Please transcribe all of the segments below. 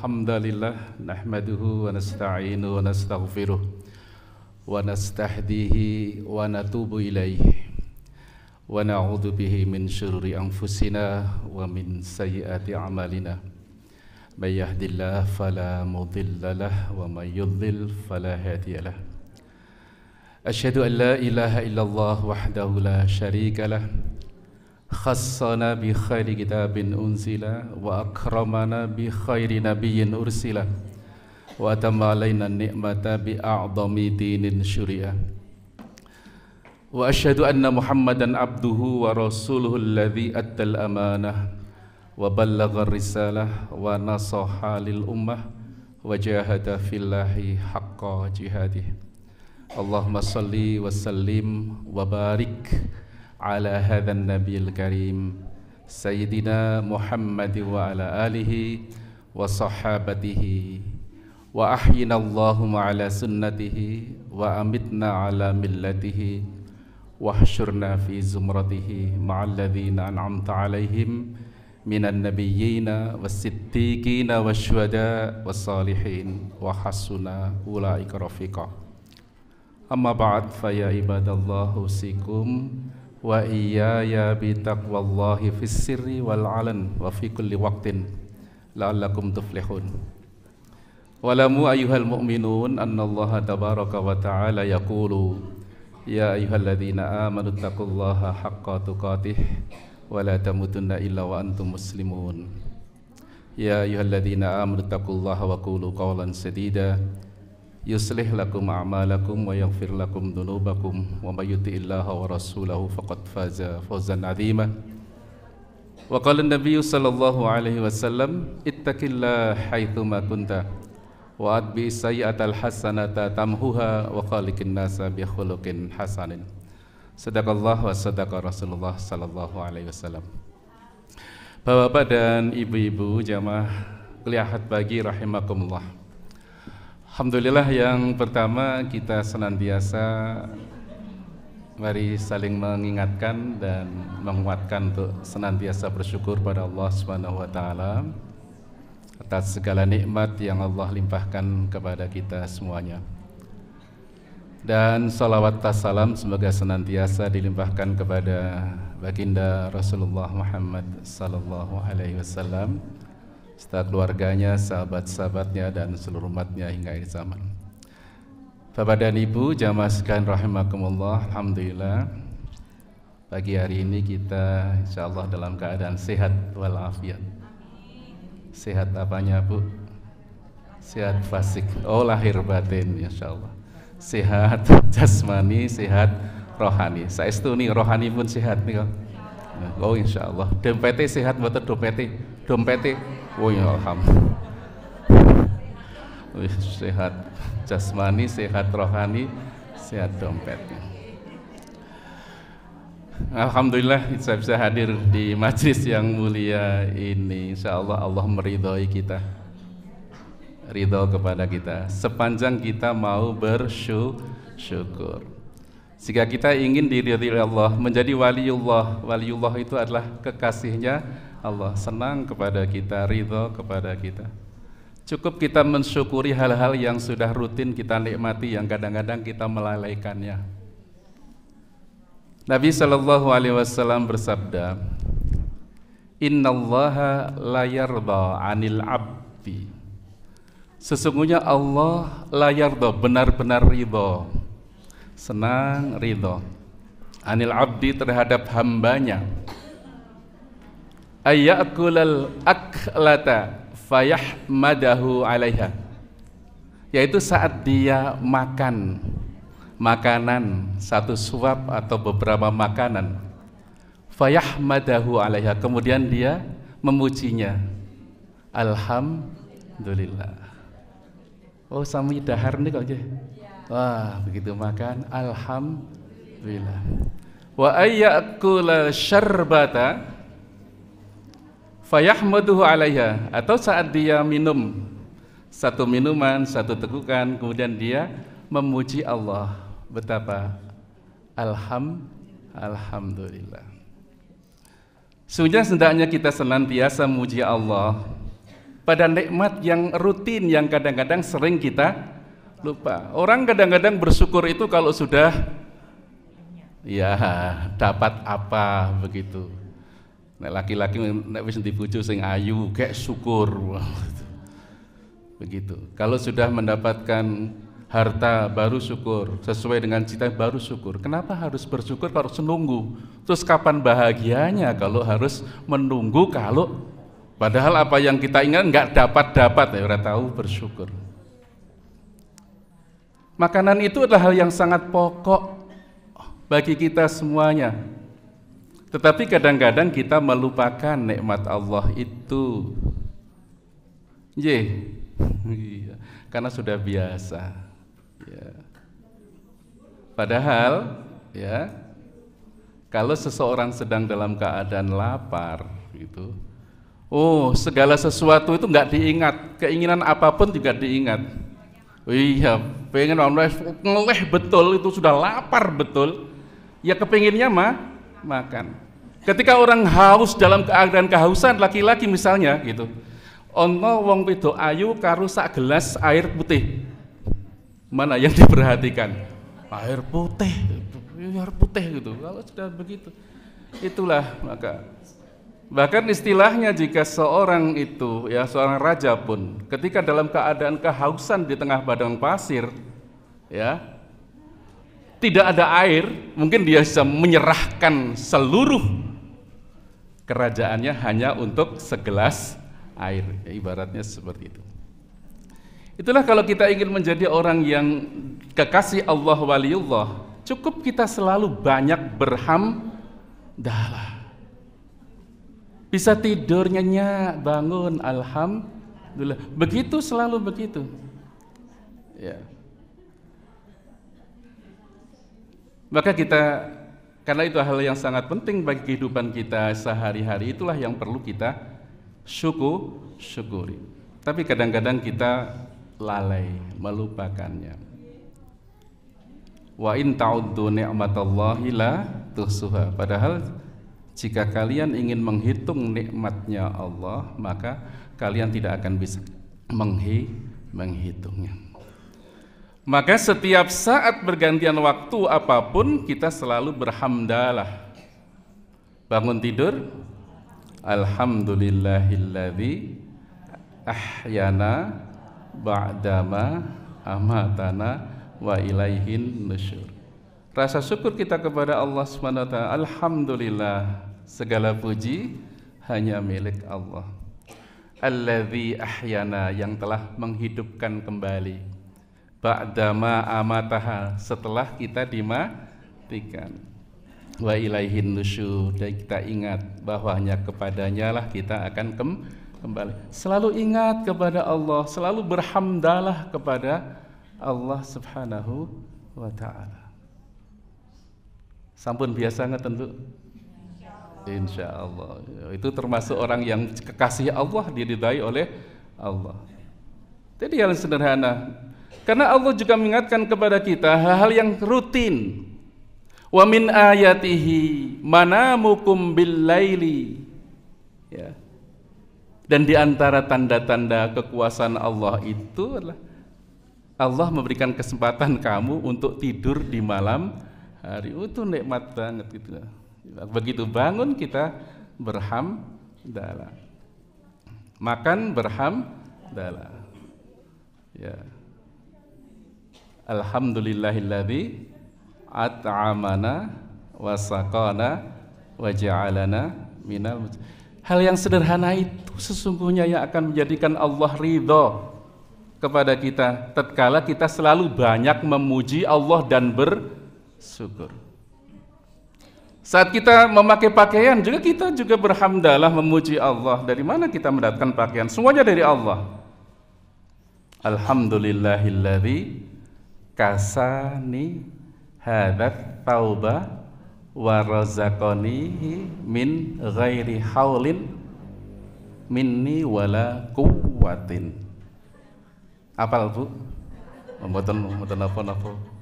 Alhamdulillah nahmaduhu wa nasta'inu wa nastaghfiruh wa nastahdihi wa natubu ilaihi wa na'udzu bihi min syururi anfusina wa min sayyiati a'malina may yahdihillahu fala mudilla lahu wa may yudlil fala hadiya lahu. Asyhadu an la ilaha illallah wahdahu la syarika lah khassana bi khairi kitabin unzila wa akramana bi khairi nabiyyin ursila wa atamma alaina ni'mata bi a'dhami dinin syuri'ah wa asyhadu anna muhammadan abduhu wa rasuluhu alladhi addal amanah wa ballagha risalah wa nasaha lil ummah wa jahada fillahi haqqa jihadih. Allahumma salli wa sallim wa barik ala hadzal nabiyil karim sayyidina Muhammad wa ala alihi wa sahabatihi wa ahyina Allahumma ala sunnatihi wa amitna ala millatihi wa hsyurna fi zumratihi ma'al ladzina an'amta alaihim minan nabiyyina was-siddiqina wasyuhada was-salihin wa hasuna ulaika rafiqa. Amma ba'd fa ya ibadallah usikum wa iyaya bi taqwallahi fis sirri wal alan wa fi kulli waqtin la'allakum tuflihun. Walamu ayyuhal mu'minun annallaha tabaraka wa ta'ala yaqulu ya ayyuhalladzina amanu taqullaha haqqa tuqatih wa la tamutunna illa wa antum muslimun. Ya ayyuhalladzina amanu taqullaha wa qulu qawlan sadida yuslih lakum a'malakum wa yaghfir lakum dhunubakum wa may yuti'illaha wa rasulahu faqad faza fawzan 'azima. Wa qala an-nabiy sallallahu alaihi wasallam ittaqillaha haitsu ma kunta wa atbi sayyi'atal hasanata tamhuha wa khaliqin nasa bi khuluqin hasanin. Sadaqallah wa sadaqa Rasulullah sallallahu alaihi wasallam. Bapak-bapak dan ibu-ibu jamaah kuliah Ahad pagi rahimakumullah. Alhamdulillah, yang pertama kita senantiasa mari saling mengingatkan dan menguatkan untuk senantiasa bersyukur pada Allah Subhanahu wa taala atas segala nikmat yang Allah limpahkan kepada kita semuanya. Dan salawat tassalam semoga senantiasa dilimpahkan kepada baginda Rasulullah Muhammad sallallahu alaihi wasallam, serta keluarganya, sahabat-sahabatnya, dan seluruh umatnya hingga akhir zaman. Bapak dan Ibu jamaah sekalian rahimakumullah, alhamdulillah pagi hari ini kita insyaallah dalam keadaan sehat walafiat. Sehat apanya Bu? Sehat fasik. Oh, lahir batin insyaallah. Sehat jasmani, sehat rohani. Saestu nih rohani pun sehat nih kok. Oh insyaallah. Dompete sehat mboten dompete? Dompete. Oh ya alhamdulillah. Sehat jasmani, sehat rohani, sehat dompetnya. Alhamdulillah saya bisa hadir di majlis yang mulia ini. Insyaallah Allah meridhai kita, ridho kepada kita sepanjang kita mau bersyukur. Jika kita ingin diridhai Allah, menjadi waliullah. Waliullah itu adalah kekasihnya Allah, senang kepada kita, ridho kepada kita. Cukup kita mensyukuri hal-hal yang sudah rutin kita nikmati, yang kadang-kadang kita melalaikannya. Nabi sallallahu alaihi wasallam bersabda, innallaha la yarda 'anil 'abdi. Sesungguhnya Allah la yarda, benar-benar ridho, senang, ridho, 'anil 'abdi, terhadap hambanya, ayyakulal aklata fayahmadahu 'alaiha, yaitu saat dia makan makanan, satu suap atau beberapa makanan, fayahmadahu 'alaiha, kemudian dia memujinya, alhamdulillah. Oh sami dahar nih kok. Wah, begitu makan alhamdulillah. Wa ayyakula syarbata fayahmaduhu 'alaiha, atau saat dia minum satu minuman, satu tegukan, kemudian dia memuji Allah, betapa alhamdulillah. Sesungguhnya hendaknya kita senantiasa memuji Allah pada nikmat yang rutin yang kadang-kadang sering kita lupa. Orang kadang-kadang bersyukur itu kalau sudah ya dapat apa begitu. Nek laki-laki nek wis dibojo sing ayu kayak syukur. Begitu. Kalau sudah mendapatkan harta baru syukur, sesuai dengan cita baru syukur. Kenapa harus bersyukur kalau harus menunggu? Terus kapan bahagianya kalau harus menunggu, kalau padahal apa yang kita ingat nggak dapat ya orang tahu bersyukur. Makanan itu adalah hal yang sangat pokok bagi kita semuanya. Tetapi kadang-kadang kita melupakan nikmat Allah itu. Iya, karena sudah biasa. Ya. Padahal ya, kalau seseorang sedang dalam keadaan lapar gitu, segala sesuatu itu nggak diingat, keinginan apapun juga diingat. Iya, pengen ngeleh betul, itu sudah lapar betul, ya kepinginnya makan. Ketika orang haus dalam keadaan kehausan, laki-laki misalnya gitu, ono wong wedok ayu karo sak gelas air putih, mana yang diperhatikan? Air putih gitu. Kalau sudah begitu, itulah maka bahkan istilahnya jika seorang itu ya seorang raja pun ketika dalam keadaan kehausan di tengah padang pasir ya tidak ada air, mungkin dia bisa menyerahkan seluruh kerajaannya hanya untuk segelas air, ya, ibaratnya seperti itu. Itulah kalau kita ingin menjadi orang yang kekasih Allah waliullah, cukup kita selalu banyak berhamdalah. Bisa tidur nyenyak, bangun alhamdulillah. Begitu selalu begitu. Ya. Maka kita, karena itu hal yang sangat penting bagi kehidupan kita sehari-hari, itulah yang perlu kita syukuri. Tapi kadang-kadang kita lalai, melupakannya. Wa in ta'uddu ni'matallahi la tuhsuha. Padahal jika kalian ingin menghitung nikmatnya Allah, maka kalian tidak akan bisa menghitungnya. Maka setiap saat bergantian waktu apapun kita selalu berhamdalah. Bangun tidur, alhamdulillahilladzi ahyana ba'dama amatana wa ilaihin nusyur. Rasa syukur kita kepada Allah SWT. Alhamdulillah, segala puji hanya milik Allah. Alladzi ahyana, yang telah menghidupkan kembali. Ba'dama amataha, setelah kita dimatikan. Wa ilaihin nusyur, dan kita ingat bahwa hanya kepadanya lah kita akan kembali. Selalu ingat kepada Allah, selalu berhamdalah kepada Allah Subhanahu wa ta'ala. Sampun biasa nggak tentu? Insya Allah. Itu termasuk orang yang kekasih Allah, diridai oleh Allah. Jadi yang sederhana, karena Allah juga mengingatkan kepada kita hal-hal yang rutin. Wa min ayatihi manamukum bil laili. Ya. Dan di antara tanda-tanda kekuasaan Allah itu adalah Allah memberikan kesempatan kamu untuk tidur di malam hari. Itu nikmat banget gitu. Begitu bangun kita berhamdalah. Makan berhamdalah. Ya. Alhamdulillahilladzi at'amana wa saqana wa ja'alana minal. Hal yang sederhana itu sesungguhnya yang akan menjadikan Allah ridho kepada kita tatkala kita selalu banyak memuji Allah dan bersyukur. Saat kita memakai pakaian juga kita juga berhamdalah memuji Allah. Dari mana kita mendapatkan pakaian? Semuanya dari Allah. Alhamdulillahilladzi kasani hadat tauba wa razaqanihi min ghairi haulin minni wala quwwatin. Apal Bu? Mboten apa-apa.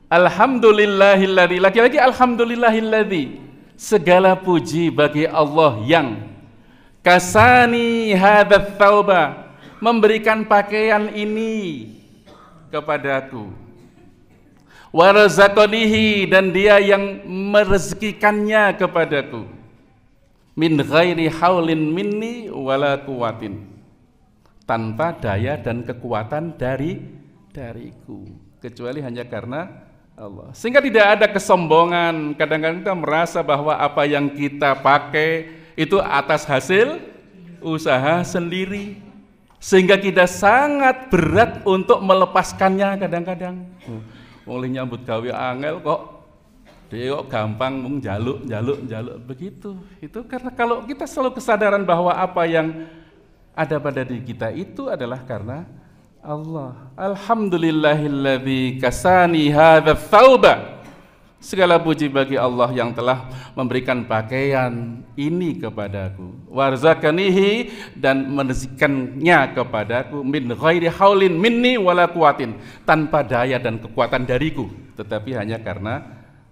Alhamdulillahilladzi, lagi-lagi alhamdulillahilladzi, segala puji bagi Allah yang kasani hadzal thawba, memberikan pakaian ini kepadaku, wa razaqanihi, dan dia yang merezekikannya kepadaku, min ghairi haulin minni wala quwwatin, tanpa daya dan kekuatan dariku, kecuali hanya karena Allah. Sehingga tidak ada kesombongan. Kadang-kadang kita merasa bahwa apa yang kita pakai itu atas hasil usaha sendiri, sehingga kita sangat berat untuk melepaskannya. Kadang-kadang oleh nyambut gawe angel kok dia kok gampang jaluk begitu. Itu karena kalau kita selalu kesadaran bahwa apa yang ada pada diri kita itu adalah karena Allah. Alhamdulillahilladzi kasani hadzal thawba. Segala puji bagi Allah yang telah memberikan pakaian ini kepadaku, warzaqanihi, dan merezekikannya kepadaku, min ghairi haulin minni wala quwwatin, tanpa daya dan kekuatan dariku, tetapi hanya karena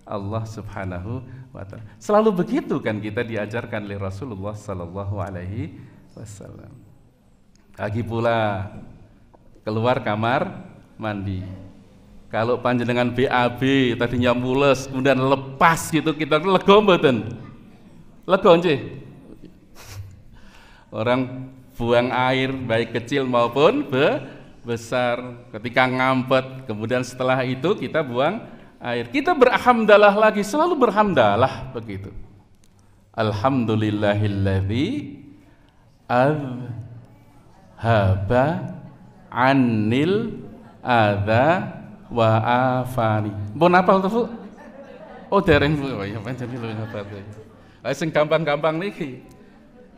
Allah Subhanahu wa ta'ala. Selalu begitu kan kita diajarkan oleh Rasulullah sallallahu alaihi wasallam. Lagi pula keluar kamar mandi, kalau panjenengan BAB tadinya mules kemudian lepas gitu, kita lega mboten? Lega nggih. Orang buang air baik kecil maupun besar, ketika ngampet kemudian setelah itu kita buang air, kita berhamdalah lagi, selalu berhamdalah begitu. Alhamdulillahilladzi azhaba anil adza wa afani. Mbon apal to, Bu? Oh, dereng Bu. Ya pancen lho ngapal. Sing gampang-gampang niki.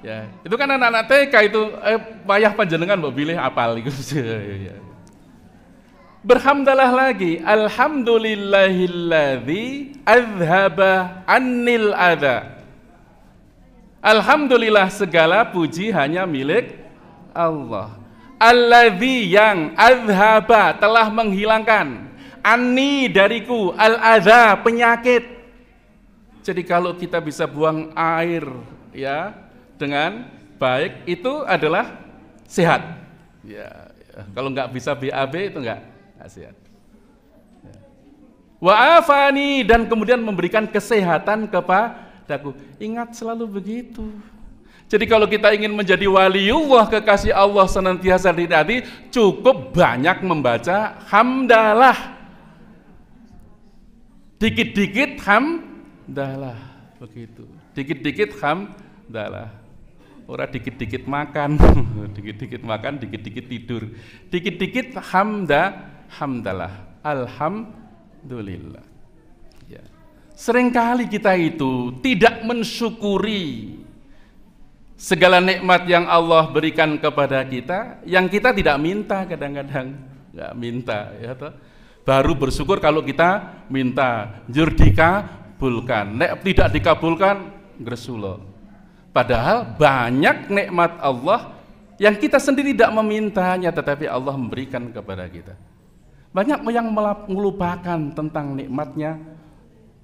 Ya, itu kan anak-anak TK itu payah panjenengan mbok bilih apal iku. Ya. Berhamdalah lagi, alhamdulillahilladzi azhaba anil adza. Alhamdulillah, segala puji hanya milik Allah. Alladzi, yang, azhaba, telah menghilangkan, anni, dariku, al-adza, penyakit. Jadi kalau kita bisa buang air ya dengan baik, itu adalah sehat. Ya. Kalau nggak bisa BAB itu nggak sehat. Ya. Wa afani, dan kemudian memberikan kesehatan kepadaku. Ingat selalu begitu. Jadi kalau kita ingin menjadi waliullah, kekasih Allah senantiasa di hati, cukup banyak membaca hamdalah. Dikit-dikit hamdalah, begitu. Dikit-dikit hamdalah. Ora dikit-dikit makan, dikit-dikit makan, dikit-dikit tidur. Dikit-dikit hamdalah. Alhamdulillah. Ya. Seringkali kita itu tidak mensyukuri segala nikmat yang Allah berikan kepada kita, yang kita tidak minta, kadang-kadang nggak minta, ya toh. Baru bersyukur kalau kita minta, jur dikabulkan. Nek tidak dikabulkan, gresulo. Padahal banyak nikmat Allah yang kita sendiri tidak memintanya, tetapi Allah memberikan kepada kita. Banyak yang melupakan tentang nikmatnya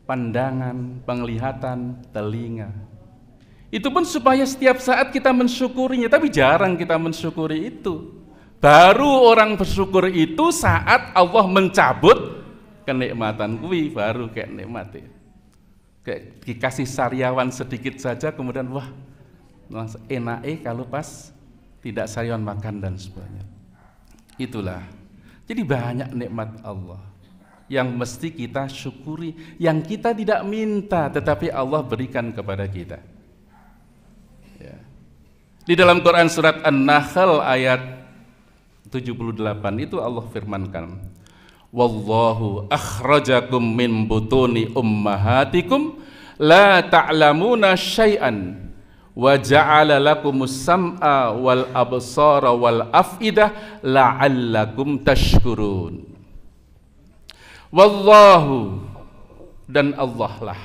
pandangan, penglihatan, telinga. Itu pun supaya setiap saat kita mensyukurinya, tapi jarang kita mensyukuri itu. Baru orang bersyukur itu saat Allah mencabut kenikmatan kuwi, baru kayak nikmati. Kayak dikasih sariawan sedikit saja, kemudian wah, langsung enake kalau pas tidak sariawan makan dan sebagainya. Itulah. Jadi banyak nikmat Allah yang mesti kita syukuri, yang kita tidak minta tetapi Allah berikan kepada kita. Ya. Di dalam Quran surat An-Nahl ayat 78 itu Allah firmankan, wallahu akhrajakum min butuni ummahatikum la ta'lamuna syai'an wa ja'ala lakumus sam'a wal absara wal af'idah la'allakum tashkurun. Wallahu, dan Allah lah,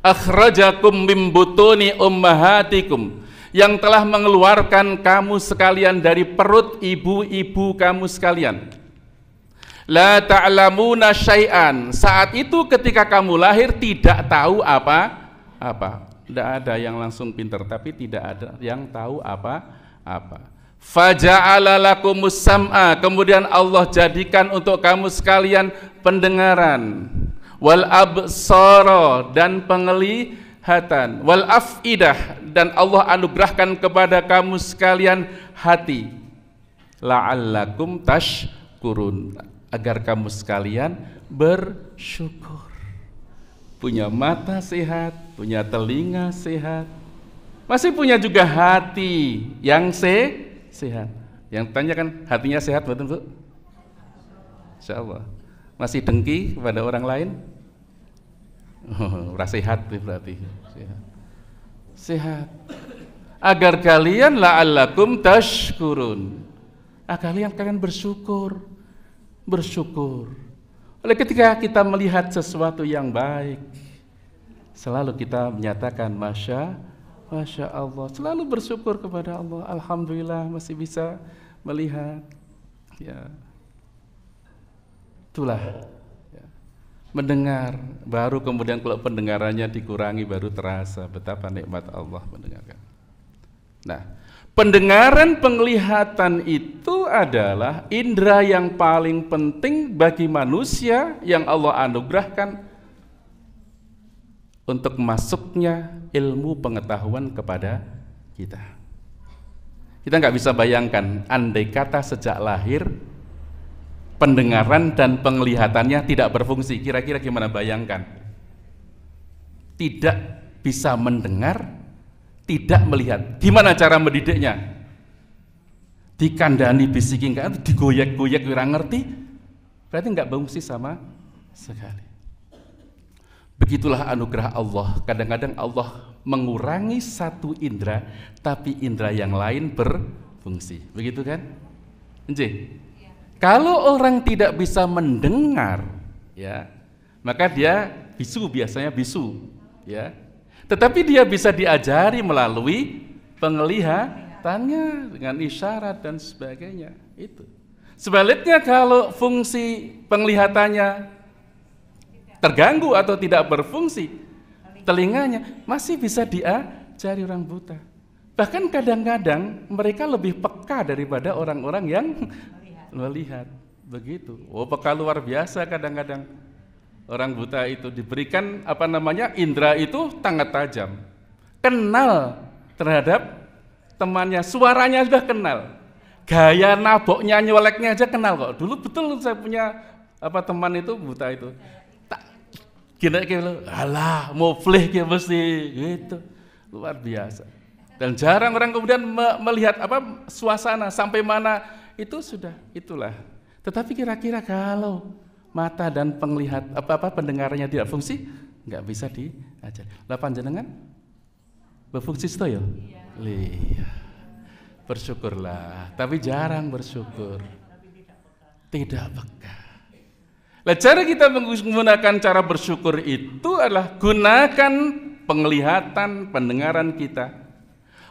akhrajakum min butuni ummahatikum, yang telah mengeluarkan kamu sekalian dari perut ibu-ibu kamu sekalian. La ta'lamuna syai'an, saat itu ketika kamu lahir tidak tahu apa-apa. Tidak ada yang langsung pintar, tapi tidak ada yang tahu apa-apa. Faja'ala lakumus sam'a, kemudian Allah jadikan untuk kamu sekalian pendengaran, wal absara, dan penglihatan, wal afidah, dan Allah anugerahkan kepada kamu sekalian hati, la'allakum tashkurun, agar kamu sekalian bersyukur. Punya mata sehat, punya telinga sehat, masih punya juga hati yang sehat. Yang tanya kan hatinya sehat betul Bu? Insyaallah. Masih dengki kepada orang lain? Oh, sehat berarti. Sehat. Agar kalian la'allakum tashkurun. Kalian bersyukur. Oleh ketika kita melihat sesuatu yang baik, selalu kita menyatakan Masya Allah, selalu bersyukur kepada Allah. Alhamdulillah masih bisa melihat. Ya. Itulah ya. Mendengar, baru kemudian kalau pendengarannya dikurangi baru terasa betapa nikmat Allah mendengarkan. Nah, pendengaran, penglihatan itu adalah indera yang paling penting bagi manusia yang Allah anugerahkan untuk masuknya ilmu pengetahuan kepada kita. Kita nggak bisa bayangkan, andai kata sejak lahir pendengaran dan penglihatannya tidak berfungsi, kira-kira gimana bayangkan? Tidak bisa mendengar, tidak melihat, gimana cara mendidiknya? Dikandani bisikin kan, digoyek-goyek kurang ngerti, berarti nggak berfungsi sama sekali. Begitulah anugerah Allah. Kadang-kadang Allah mengurangi satu indera, tapi indera yang lain berfungsi. Begitu kan? Enggak? Kalau orang tidak bisa mendengar, ya, maka dia bisu, biasanya bisu, ya. Tetapi dia bisa diajari melalui penglihatannya dengan isyarat dan sebagainya. Itu. Sebaliknya kalau fungsi penglihatannya terganggu atau tidak berfungsi, telinganya masih bisa diajari orang buta. Bahkan kadang-kadang mereka lebih peka daripada orang-orang yang melihat. Begitu. Oh, peka luar biasa kadang-kadang. Orang buta itu diberikan indera itu sangat tajam. Kenal terhadap temannya, suaranya sudah kenal. Gaya naboknya, nyoleknya aja kenal kok. Dulu betul saya punya teman itu buta itu. Gini alah, muflih ya mesti gitu. Luar biasa. Dan jarang orang kemudian melihat suasana sampai mana itu sudah itulah. Tetapi kira-kira kalau mata dan pendengarannya tidak fungsi, nggak bisa diajar. Lah panjenengan berfungsi sedaya? Iya. Bersyukurlah, tapi jarang bersyukur. Tidak peka. Nah, cara kita menggunakan cara bersyukur itu adalah gunakan penglihatan, pendengaran kita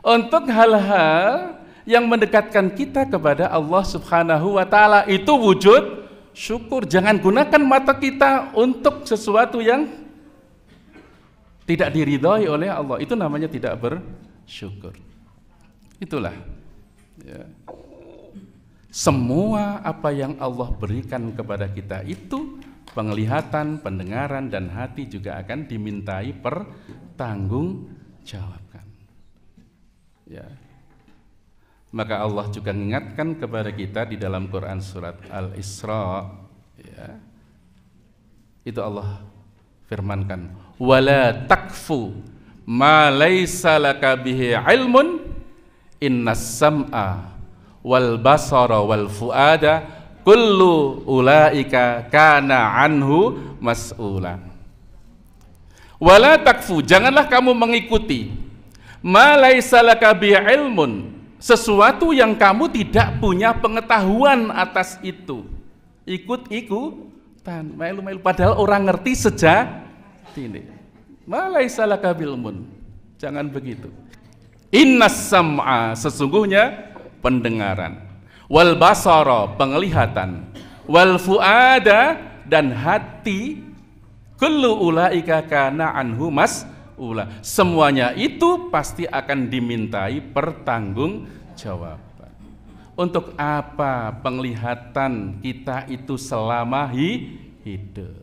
untuk hal-hal yang mendekatkan kita kepada Allah Subhanahu wa Ta'ala. Itu wujud syukur. Jangan gunakan mata kita untuk sesuatu yang tidak diridhoi oleh Allah. Itu namanya tidak bersyukur. Itulah ya. Semua apa yang Allah berikan kepada kita itu, penglihatan, pendengaran, dan hati juga akan dimintai pertanggungjawabkan. Ya. Maka Allah juga mengingatkan kepada kita di dalam Quran surat Al-Isra, ya. Itu Allah firmankan, wala takfu ma laisa laka bihi ilmun innas sam'a wal basara wal fuada kullu ulaika kana anhu mas'ula. Wala takfu, janganlah kamu mengikuti ma laisa laka bihi ilmun, sesuatu yang kamu tidak punya pengetahuan atas itu. Ikut-ikutan, melu-melu, padahal orang ngerti sejak ini. Ma laisa laka bil ilmun, jangan begitu. Innas sam'a, sesungguhnya pendengaran, wal basara, penglihatan, wal fuada, dan hati, kullu ulaika kana anhu Semuanya itu pasti akan dimintai pertanggungjawaban. Untuk apa penglihatan kita itu selama hidup?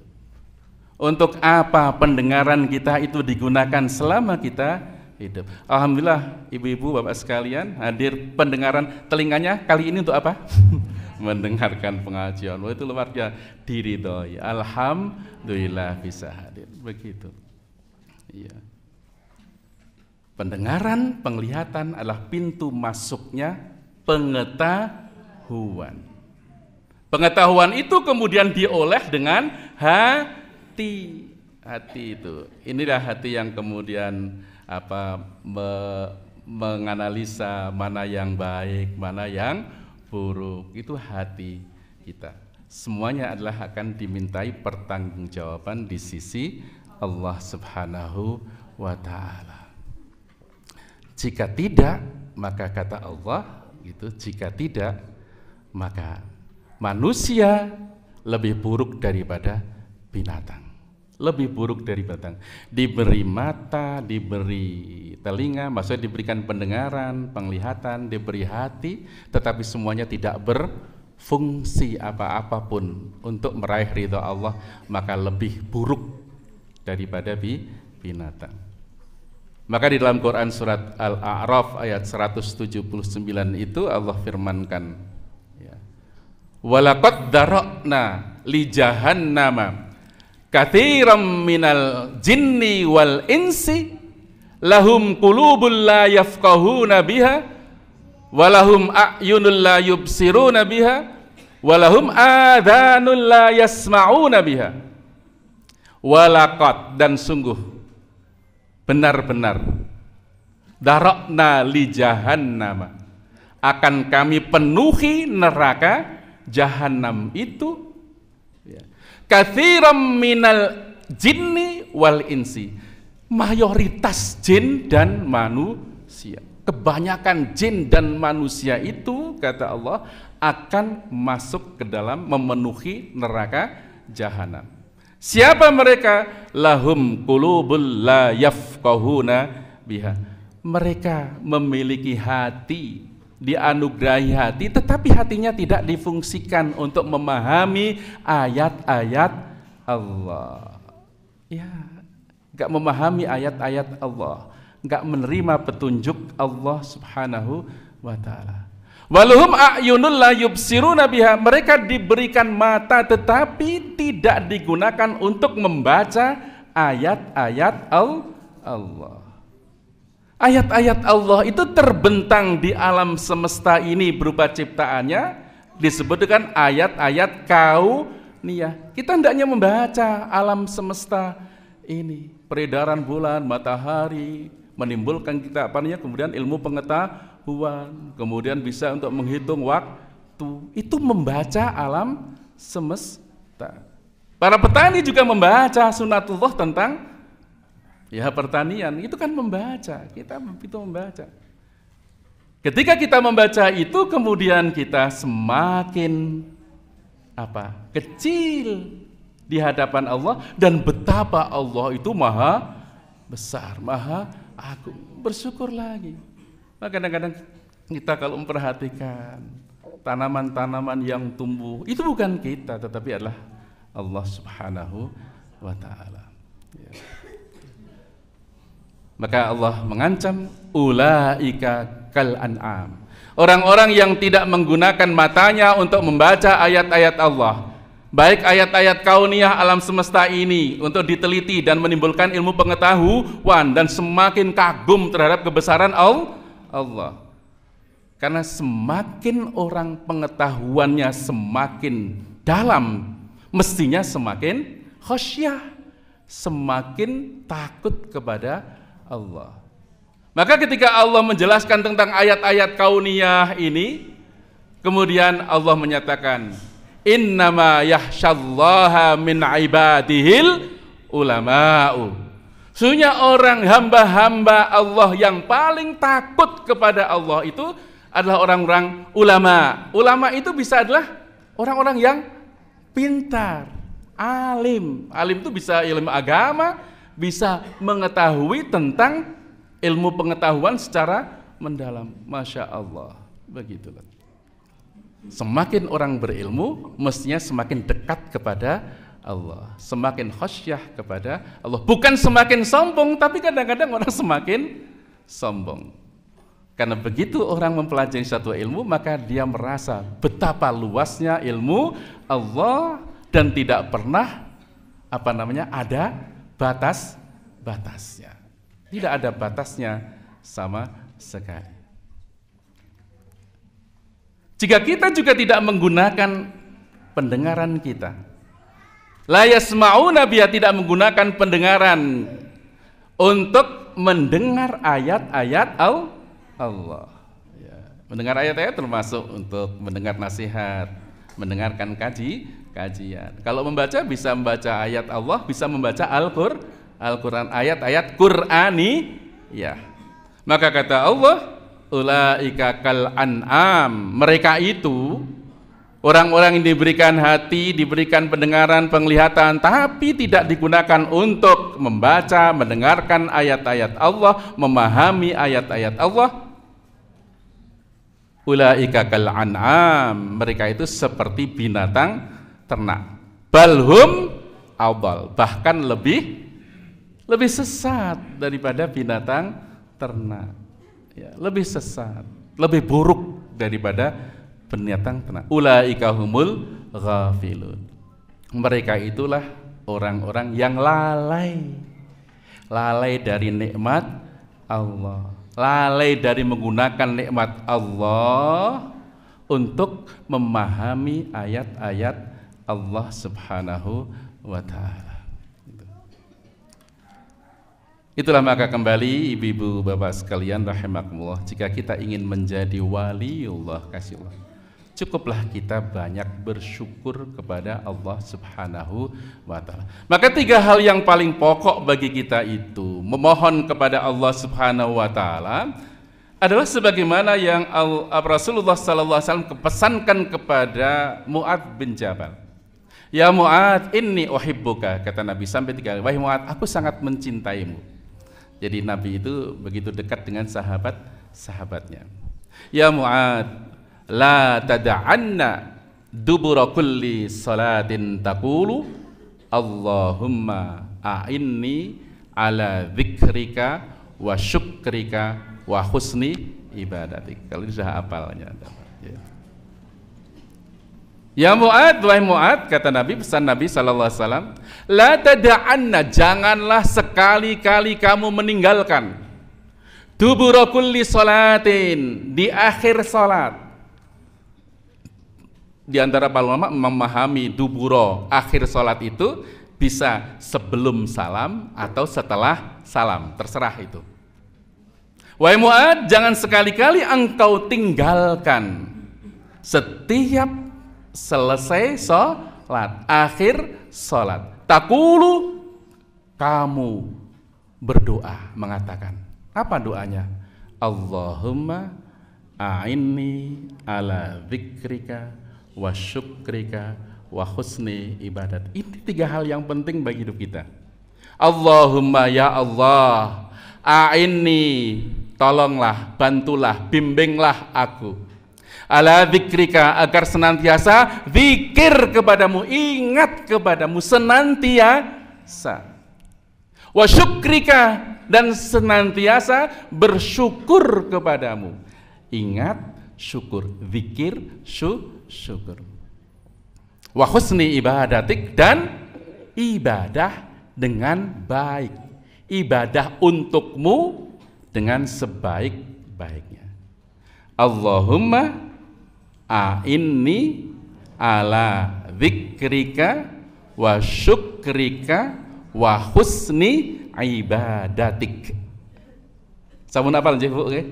Untuk apa pendengaran kita itu digunakan selama kita hidup? Alhamdulillah ibu-ibu bapak sekalian hadir pendengaran telinganya kali ini untuk apa? Mendengarkan pengajian. Itu luar biasa, diridhoi. Alhamdulillah bisa hadir. Begitu. Iya. Pendengaran, penglihatan adalah pintu masuknya pengetahuan. Pengetahuan itu kemudian dioleh dengan hati. Hati itu. Inilah hati yang kemudian menganalisa mana yang baik, mana yang buruk. Itu hati kita. Semuanya adalah akan dimintai pertanggungjawaban di sisi Allah Subhanahu wa taala. Jika tidak, maka kata Allah gitu, jika tidak, maka manusia lebih buruk daripada binatang. Lebih buruk dari binatang. Diberi mata, diberi telinga, maksudnya diberikan pendengaran, penglihatan, diberi hati, tetapi semuanya tidak berfungsi apa-apapun untuk meraih ridha Allah, maka lebih buruk daripada binatang. Maka di dalam Quran surat Al-A'raf ayat 179 itu Allah firmankan, ya, walaqad dara'na li jahannama katsiran minal jinni wal insi lahum qulubun la yafqahuna biha walahum a'yunun la yubsiruna biha walahum adhanun la yasma'una biha. Walaqad, dan sungguh benar-benar darokna li jahannam, akan kami penuhi neraka jahanam itu katsiran minal jinni wal insi, mayoritas jin dan manusia. Kebanyakan jin dan manusia itu kata Allah akan masuk ke dalam memenuhi neraka jahanam. Siapa mereka? Lahum qulubul la yafqahuna biha. Mereka memiliki hati, dianugerahi hati, tetapi hatinya tidak difungsikan untuk memahami ayat-ayat Allah. Ya, enggak memahami ayat-ayat Allah, enggak menerima petunjuk Allah Subhanahu wa taala. Walahum a'yunul la yubsiruna biha, mereka diberikan mata tetapi tidak digunakan untuk membaca ayat-ayat Allah. Ayat-ayat Allah itu terbentang di alam semesta ini berupa ciptaannya, disebutkan ayat-ayat kauniyah. Kita hendaknya membaca alam semesta ini, peredaran bulan, matahari, menimbulkan kita kemudian ilmu pengetahuan, kemudian bisa untuk menghitung waktu. Itu membaca alam semesta. Para petani juga membaca sunatullah tentang pertanian. Itu kan membaca, kita itu membaca. Ketika kita membaca itu, kemudian kita semakin kecil di hadapan Allah, dan betapa Allah itu maha besar, maha agung. Bersyukur lagi. Nah, kadang-kadang kita kalau memperhatikan tanaman-tanaman yang tumbuh, itu bukan kita, tetapi adalah Allah Subhanahu wa ta'ala. Ya. Maka Allah mengancam, ulaika kal an'am. Orang-orang yang tidak menggunakan matanya untuk membaca ayat-ayat Allah, baik ayat-ayat kauniyah alam semesta ini untuk diteliti dan menimbulkan ilmu pengetahuan dan semakin kagum terhadap kebesaran Allah. Karena semakin orang pengetahuannya semakin dalam, mestinya semakin khasyah, semakin takut kepada Allah. Maka ketika Allah menjelaskan tentang ayat-ayat kauniyah ini, kemudian Allah menyatakan, innama yahsyallaha min ibadihil ulama'u. Sesungguhnya orang hamba-hamba Allah yang paling takut kepada Allah itu adalah orang-orang ulama. Ulama itu bisa adalah orang-orang yang pintar, alim. Alim itu bisa ilmu agama, bisa mengetahui tentang ilmu pengetahuan secara mendalam. Masya Allah, begitulah. Semakin orang berilmu, mestinya semakin dekat kepada Allah, semakin khasyah kepada Allah. Bukan semakin sombong, tapi kadang-kadang orang semakin sombong. Karena begitu orang mempelajari satu ilmu, maka dia merasa betapa luasnya ilmu Allah dan tidak pernah ada batasnya. Tidak ada batasnya sama sekali. Jika kita juga tidak menggunakan pendengaran kita, la yasma'una biha, tidak menggunakan pendengaran untuk mendengar ayat-ayat Allah. Ya. Mendengar ayat-ayat termasuk untuk mendengar nasihat, mendengarkan kajian. Kalau membaca, bisa membaca ayat Allah, bisa membaca Al-Quran, ayat-ayat Qur'ani. Ya. Maka kata Allah, ulaika kal an'am, mereka itu orang-orang yang diberikan hati, diberikan pendengaran, penglihatan, tapi tidak digunakan untuk membaca, mendengarkan ayat-ayat Allah, memahami ayat-ayat Allah. Ulaika kal an'am, mereka itu seperti binatang ternak. Balhum awbal, bahkan lebih sesat daripada binatang ternak. Ya, lebih sesat, lebih buruk daripada binatang ternak. Ulaika humul ghafilun. Mereka itulah orang-orang yang lalai dari nikmat Allah, lalai dari menggunakan nikmat Allah untuk memahami ayat-ayat Allah Subhanahu wa ta'ala. Itulah maka kembali ibu-ibu bapak sekalian rahimakumullah, jika kita ingin menjadi waliullah kasihullah, cukuplah kita banyak bersyukur kepada Allah Subhanahu wa ta'ala. Maka 3 hal yang paling pokok bagi kita itu memohon kepada Allah Subhanahu wa ta'ala adalah sebagaimana yang Rasulullah SAW pesankan kepada Mu'adz bin Jabal. Ya Mu'adz, inni uhibbuka, kata Nabi sampai 3 kali. Wahai Mu'adz, aku sangat mencintaimu. Jadi Nabi itu begitu dekat dengan sahabatnya. Ya Mu'adz, la tada'anna dubura kulli salatin taqulu Allahumma a'inni ala dzikrika wa syukrika wa husni ibadatik. Kalau ini sudah hafalnya. Ya Mu'adz, wahai Mu'adz, kata Nabi, pesan Nabi SAW, la tada'anna, janganlah sekali-kali kamu meninggalkan dubura kulli salatin, di akhir salat. Di antara para ulama memahami dubura akhir salat itu bisa sebelum salam atau setelah salam, terserah itu. Wahai Mu'adz, jangan sekali-kali engkau tinggalkan setiap selesai salat, akhir salat, taqulu, kamu berdoa, mengatakan apa doanya? Allahumma a'inni ala dzikrika wa syukrika wa husni ibadat. Ini 3 hal yang penting bagi hidup kita. Allahumma, ya Allah, a'inni, tolonglah, bantulah, bimbinglah aku ala dzikrika, agar senantiasa zikir kepadamu, ingat kepadamu senantiasa. Wa syukrika, dan senantiasa bersyukur kepadamu. Ingat, syukur, zikir, syukur. Wa husni ibadatik, dan ibadah dengan baik. Ibadah untukmu dengan sebaik-baiknya. Allahumma a'inni ala dzikrika wa syukrika wa husni ibadatik. Sampun apal nggih Bu nggih?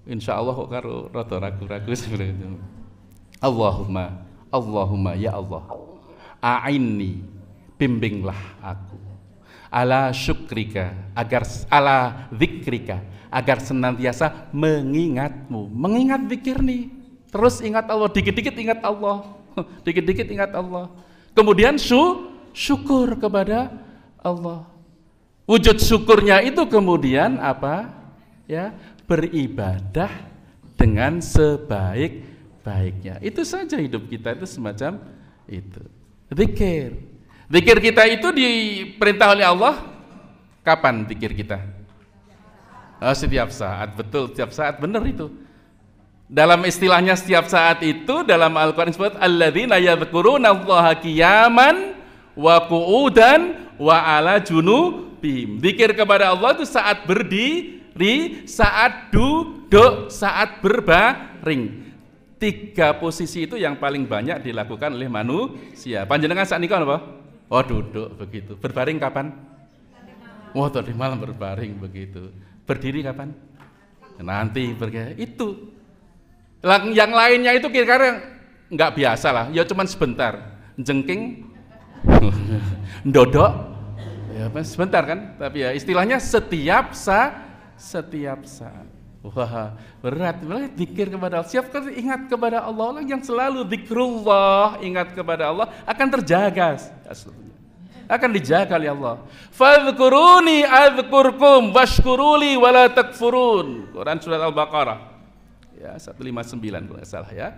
Insyaallah kok karo rada ragu-ragu sebenarnya. Allahumma ya Allah, a'inni, bimbinglah aku, ala syukrika, agar ala dzikrika, agar senantiasa mengingatmu. Mengingat zikir nih, terus ingat Allah, dikit-dikit ingat Allah, dikit-dikit ingat Allah. Kemudian syukur kepada Allah. Wujud syukurnya itu kemudian apa? Ya, beribadah dengan sebaik-baiknya. Itu saja hidup kita itu semacam itu. Zikir. Zikir kita itu diperintah oleh Allah. Kapan zikir kita? Oh, setiap saat, betul, setiap saat, benar itu. Dalam istilahnya setiap saat itu dalam Al-Qur'an disebut alladzina yadhkurunallaha qiyaman wa qu'udan wa ala junubihim. Zikir kepada Allah itu saat berdiri, saat duduk, saat berbaring. 3 posisi itu yang paling banyak dilakukan oleh manusia. Panjenengan saat nikah apa? Oh, duduk begitu. Berbaring kapan? Wah, tadi malam berbaring begitu. Berdiri kapan? Nanti berkira itu. Yang lainnya itu kira-kira nggak biasa lah. Ya cuman sebentar. Jengking, ndodok, ya sebentar kan. Tapi ya istilahnya setiap saat. Wah, berat. Zikir kepada Allah. Siap ingat kepada Allah. Orang yang selalu zikrullah, ingat kepada Allah akan terjaga. Akan dijaga oleh Allah. Fadhkuruni adzkurkum washkuruli wala takfurun. Quran surat Al-Baqarah. Ya, 159 kalau enggak salah ya.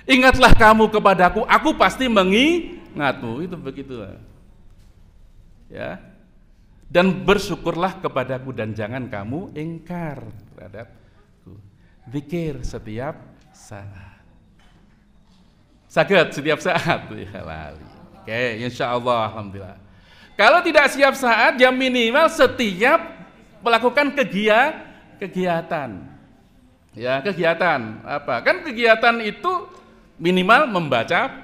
Ingatlah kamu kepadaku, aku pasti mengingatmu. Itu begitu. Ya. Dan bersyukurlah kepadaku dan jangan kamu ingkar terhadapku. Zikir setiap saat. Saged setiap saat ya lali. Oke, insyaallah alhamdulillah. Kalau tidak siap saat, ya minimal setiap melakukan kegiatan. Ya, kegiatan apa? Kan kegiatan itu minimal membaca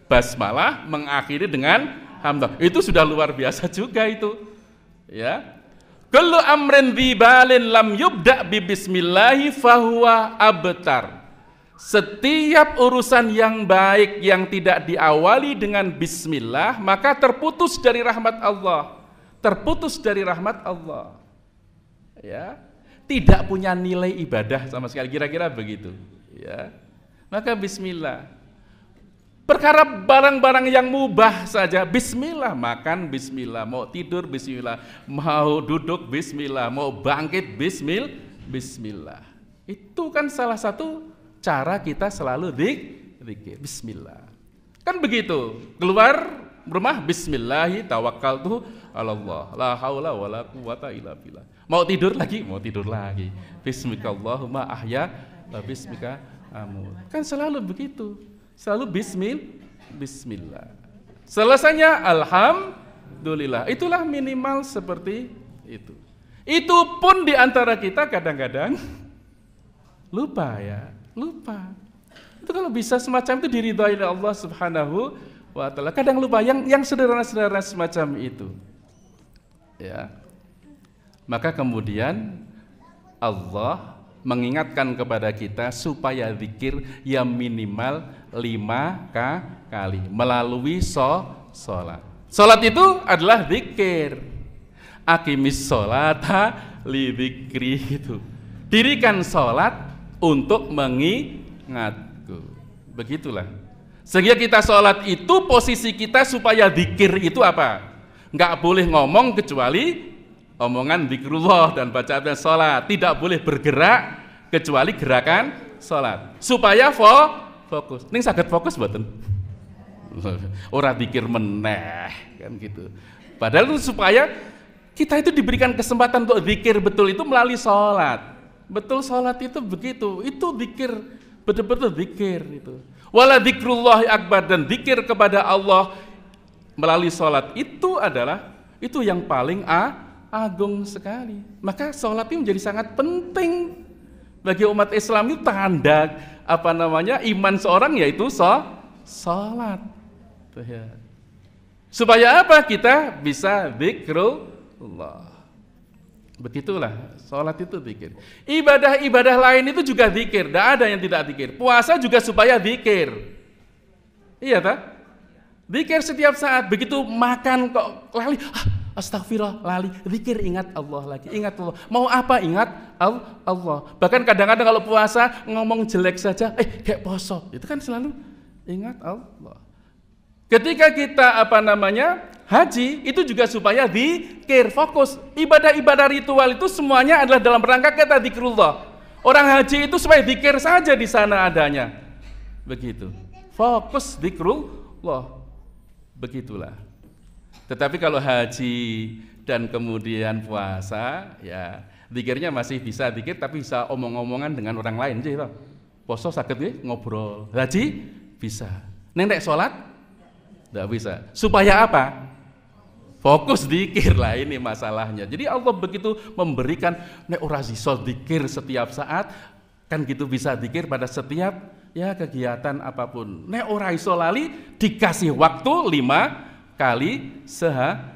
basmalah, mengakhiri dengan hamdalah. Itu sudah luar biasa juga itu. Ya. Kullu amrin dzibalin lam yubda bi bismillahi fahuwa abtar. Setiap urusan yang baik yang tidak diawali dengan bismillah, maka terputus dari rahmat Allah. Terputus dari rahmat Allah. Ya. Tidak punya nilai ibadah sama sekali, kira-kira begitu. Ya. Maka bismillah. Perkara barang-barang yang mubah saja, bismillah. Makan bismillah, mau tidur bismillah, mau duduk bismillah, mau bangkit bismillah. Itu kan salah satu cara kita selalu zikir bismillah. Kan begitu, keluar rumah bismillahi tawakkaltu 'alallah la haula wala quwata illa billah. Mau tidur lagi bismikallahumma ahya wa bismika amut. Kan selalu begitu. Selalu bismillah. Selesainya alhamdulillah. Itulah minimal seperti itu. Itu pun di antara kita kadang-kadang lupa. Itu kalau bisa semacam itu diridhai oleh Allah Subhanahu wa taala. Kadang lupa yang sederhana-sederhana semacam itu. Ya. Maka kemudian Allah mengingatkan kepada kita supaya zikir yang minimal 5 kali melalui sholat. Sholat itu adalah zikir. Aqimis sholata li dzikri itu. Dirikan sholat untuk mengingatku. Begitulah. Sehingga kita sholat itu posisi kita supaya zikir itu apa? Enggak boleh ngomong kecuali omongan zikrullah dan bacaan sholat. Tidak boleh bergerak kecuali gerakan sholat. Supaya fokus. Ini saged fokus mboten? Ora zikir meneh kan gitu. Padahal itu supaya kita itu diberikan kesempatan untuk zikir betul itu melalui sholat. Betul sholat itu begitu. Itu zikir, betul-betul zikir itu. Wala dzikrullahi akbar, dan zikir kepada Allah melalui sholat itu adalah itu yang paling agung sekali. Maka sholat ini menjadi sangat penting bagi umat Islam. Itu tanda iman seorang, yaitu sholat. Supaya apa? Kita bisa zikrullah. Begitulah sholat itu zikir. Ibadah-ibadah lain itu juga zikir. Tidak ada yang tidak zikir. Puasa juga supaya zikir. Iya tak? Zikir setiap saat. Begitu makan kok lali, astagfirullah, lali. Zikir, ingat Allah lagi. Ingat Allah. Mau apa? Ingat Allah. Bahkan kadang-kadang kalau puasa ngomong jelek saja, kayak poso. Itu kan selalu ingat Allah. Ketika kita haji itu juga supaya dzikir, fokus. Ibadah-ibadah ritual itu semuanya adalah dalam rangka kita dzikrullah. Orang haji itu supaya dzikir saja di sana adanya. Begitu. Fokus dzikrullah. Begitulah. Tetapi kalau haji dan kemudian puasa, ya dzikirnya masih bisa dzikir tapi bisa omong-omongan dengan orang lain sih toh. Poso saged ngobrol. Haji bisa. Nek salat enggak bisa. Supaya apa? Fokus dzikir lah, ini masalahnya. Jadi Allah begitu memberikan nek ora iso dzikir setiap saat, kan gitu bisa dzikir pada setiap ya kegiatan apapun. Nek ora iso lali dikasih waktu 5 kali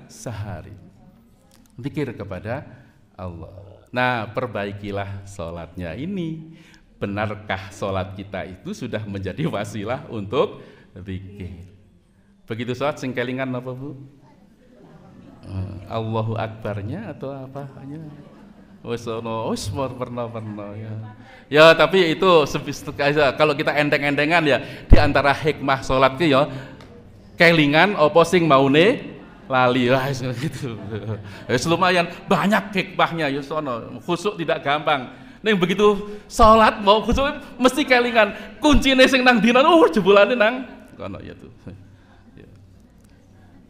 sehari. Dzikir kepada Allah. Nah, perbaikilah sholatnya ini. Benarkah sholat kita itu sudah menjadi wasilah untuk dzikir? Begitu sholat sing kelingan apa Bu? Allahu Akbarnya atau apanya? Wis pernah ya. Ya tapi itu kalau kita endeng-endengan ya di antara hikmah sholat ki ya kelingan opo sing maune lali lah gitu. Lumayan banyak hikmahnya ya sono. Khusuk tidak gampang. Ning begitu sholat mau khusuk mesti kelingan. Kuncine sing nang dinan jebulane nang kono ya tuh. Ya.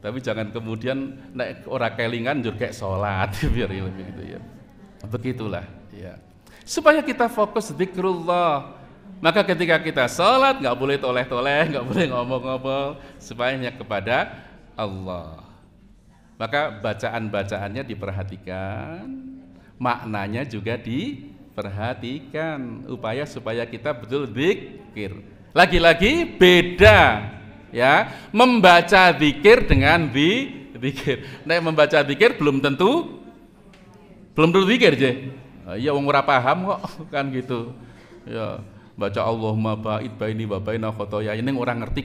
Tapi jangan kemudian nek ora kelingan njur kayak sholat biar begitu ya. Begitulah ya. Supaya kita fokus zikrullah. Maka ketika kita sholat nggak boleh toleh-toleh, nggak boleh ngomong-ngomong, supaya hanya kepada Allah. Maka bacaan-bacaannya diperhatikan, maknanya juga diperhatikan, supaya kita betul zikir. Lagi-lagi beda ya, membaca zikir dengan zikir. Nek membaca zikir belum tentu zikir je. Ya wong ora paham kok kan gitu. Ya, baca Allahumma ba'id baini wa baina khotoya ini orang ngerti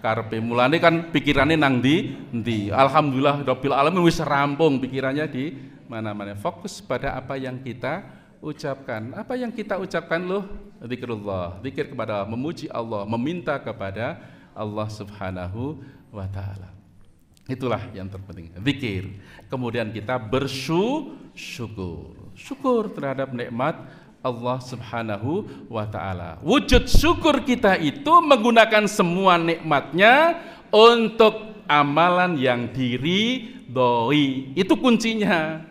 karepe. Mulane kan pikirannya nang ndi. Alhamdulillah rabbil alamin wis rampung pikirannya di mana-mana. Fokus pada apa yang kita ucapkan. Apa yang kita ucapkan loh? Zikrullah, zikir kepada Allah, memuji Allah, meminta kepada Allah Subhanahu wa taala. Itulah yang terpenting, zikir. Kemudian kita bersyukur. Syukur terhadap nikmat Allah Subhanahu wa ta'ala. Wujud syukur kita itu menggunakan semua nikmatnya untuk amalan yang diridhoi. Itu kuncinya.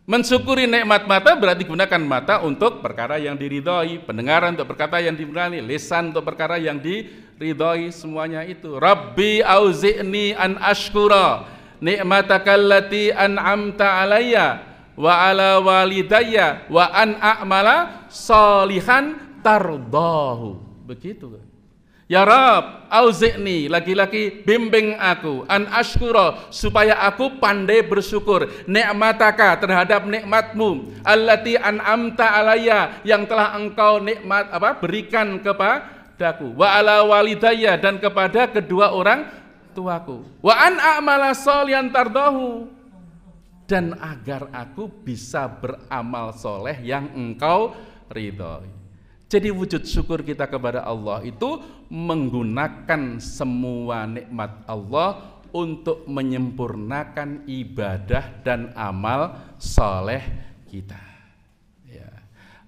Mensyukuri nikmat mata berarti gunakan mata untuk perkara yang diridhoi, pendengaran untuk perkara yang diridhoi, lisan untuk perkara yang diridhoi, semuanya itu. Rabbi auzi'ni an ashkura ni'matakallati an'amta alayya wa ala walidayya wa an a'mala salihan tardahu. Begitu. Ya Rabb, auzi'ni, lagi-lagi bimbing aku an ashkura supaya aku pandai bersyukur nikmataka terhadap nikmatmu allati an'amta alayya yang telah engkau berikan kepadaku wa ala walidayya dan kepada kedua orang tuaku wa an a'mala salihan tardahu dan agar aku bisa beramal soleh yang engkau ridhoi. Jadi wujud syukur kita kepada Allah itu menggunakan semua nikmat Allah untuk menyempurnakan ibadah dan amal soleh kita. Ya.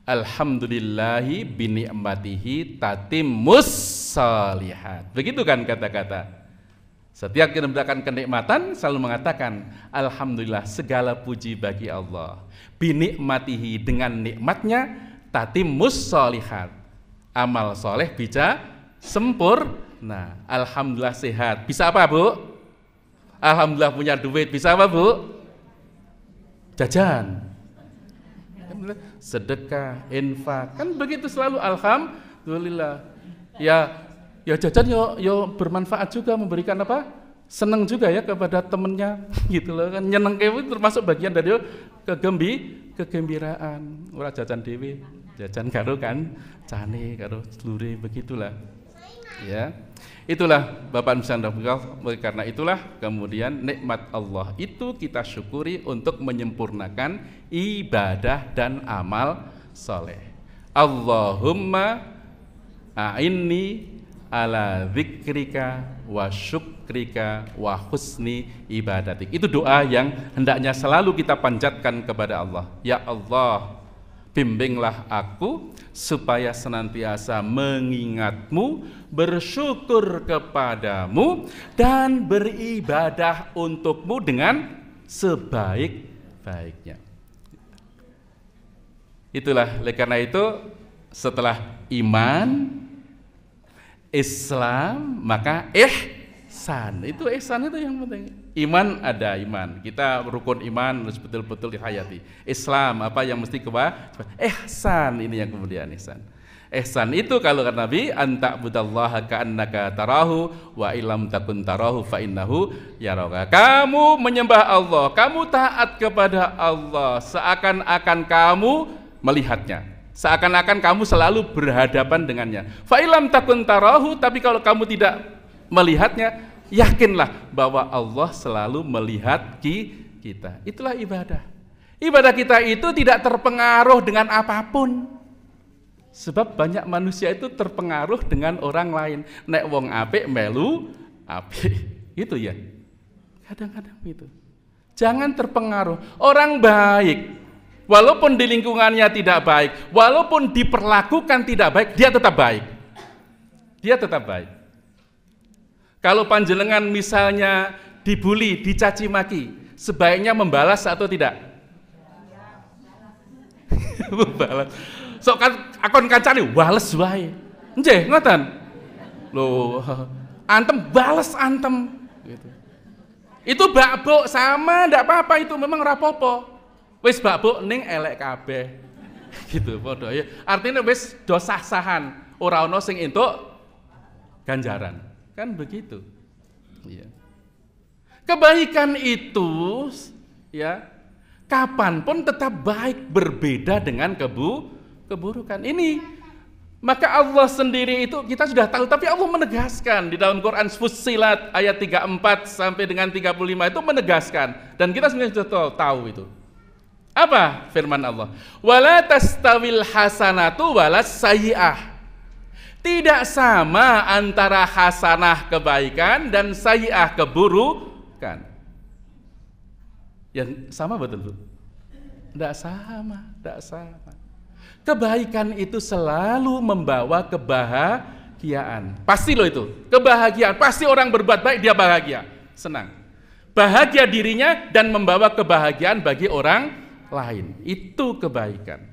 Alhamdulillahi bini'matihi tatimmus shalihat. Begitu kan kata-kata. Setiap kita mendapatkan kenikmatan selalu mengatakan alhamdulillah, segala puji bagi Allah. Binikmatihi, dengan nikmatnya tatimmus shalihat. Amal soleh bisa sempurna. Alhamdulillah sehat. Bisa apa Bu? Alhamdulillah punya duit. Bisa apa Bu? Jajan, sedekah, infak. Kan begitu selalu alhamdulillah. Ya jajan yo bermanfaat juga, memberikan apa? Seneng juga ya kepada temennya gitu loh kan. Nyeneng itu termasuk bagian dari kegembiraan. Ora jajan dewe, jajan karo kan cane karo selure, begitulah. Ya. Itulah Bapak Nusantara. Karena itulah kemudian nikmat Allah itu kita syukuri untuk menyempurnakan ibadah dan amal soleh. Allahumma a'inni ala dzikrika wa syukrika wa husni ibadatik. Itu doa yang hendaknya selalu kita panjatkan kepada Allah. Ya Allah, bimbinglah aku supaya senantiasa mengingatmu, bersyukur kepadamu, dan beribadah untukmu dengan sebaik-baiknya. Itulah, oleh karena itu setelah iman, Islam, maka ihsan. Itu ihsan itu yang penting. Iman ada iman. Kita rukun iman harus betul-betul dihayati. Islam apa yang mesti ihsan, ini yang kemudian ihsan. Ihsan itu kalau kata Nabi, anta'budallaha ka'annaka tarahu wa illam takun tarahu fa innahu yaraka. Kamu menyembah Allah, kamu taat kepada Allah seakan-akan kamu melihatnya. Seakan-akan kamu selalu berhadapan dengannya. Fa illam takun tarahu, tapi kalau kamu tidak melihatnya, yakinlah bahwa Allah selalu melihat kita. Itulah ibadah. Ibadah kita itu tidak terpengaruh dengan apapun. Sebab banyak manusia itu terpengaruh dengan orang lain. Nek wong apik melu apik. Itu ya. Kadang-kadang itu. Jangan terpengaruh. Orang baik, walaupun di lingkungannya tidak baik, walaupun diperlakukan tidak baik, dia tetap baik. Dia tetap baik. Kalau panjenengan misalnya dibuli, dicaci maki, sebaiknya membalas atau tidak? Membalas. Sok akon kancane wales wae. Nggih, ngoten. Loh, antem bales antem gitu. Itu bakbuk sama ndak apa-apa, itu memang rapopo. Wis bakbuk ning elek kabeh. Gitu padha ya. Artinya wis do sah-sahan, ora ana sing entuk ganjaran. Kan begitu. Iya. Kebaikan itu ya kapanpun tetap baik, berbeda dengan keburukan. Ini maka Allah sendiri itu kita sudah tahu, tapi Allah menegaskan di dalam Quran Fussilat ayat 34 sampai dengan 35 itu menegaskan, dan kita sebenarnya sudah tahu itu. Apa firman Allah? Wala tastawil hasanatu walas sayyi'ah. Tidak sama antara hasanah kebaikan dan sayyi'ah keburukan. Yang sama betul? Tidak sama, tidak sama. Kebaikan itu selalu membawa kebahagiaan. Pasti loh itu, kebahagiaan. Pasti orang berbuat baik dia bahagia, senang. Bahagia dirinya dan membawa kebahagiaan bagi orang lain. Itu kebaikan.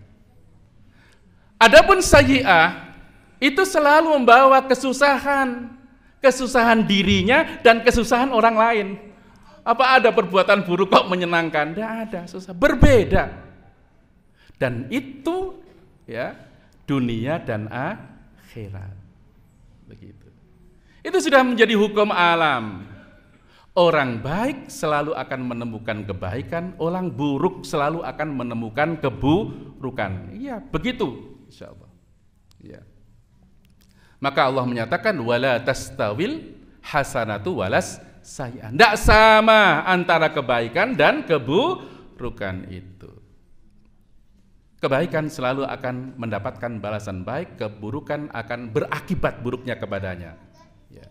Adapun sayyi'ah itu selalu membawa kesusahan. Kesusahan dirinya dan kesusahan orang lain. Apa ada perbuatan buruk kok menyenangkan? Tidak ada, susah. Berbeda. Dan itu ya dunia dan akhirat. Begitu. Itu sudah menjadi hukum alam. Orang baik selalu akan menemukan kebaikan, orang buruk selalu akan menemukan keburukan. Iya, begitu insyaallah. Ya. Maka Allah menyatakan wala tastawil hasanatu walas sayyi'ah. Tidak sama antara kebaikan dan keburukan itu. Kebaikan selalu akan mendapatkan balasan baik, keburukan akan berakibat buruknya kepadanya. Ya.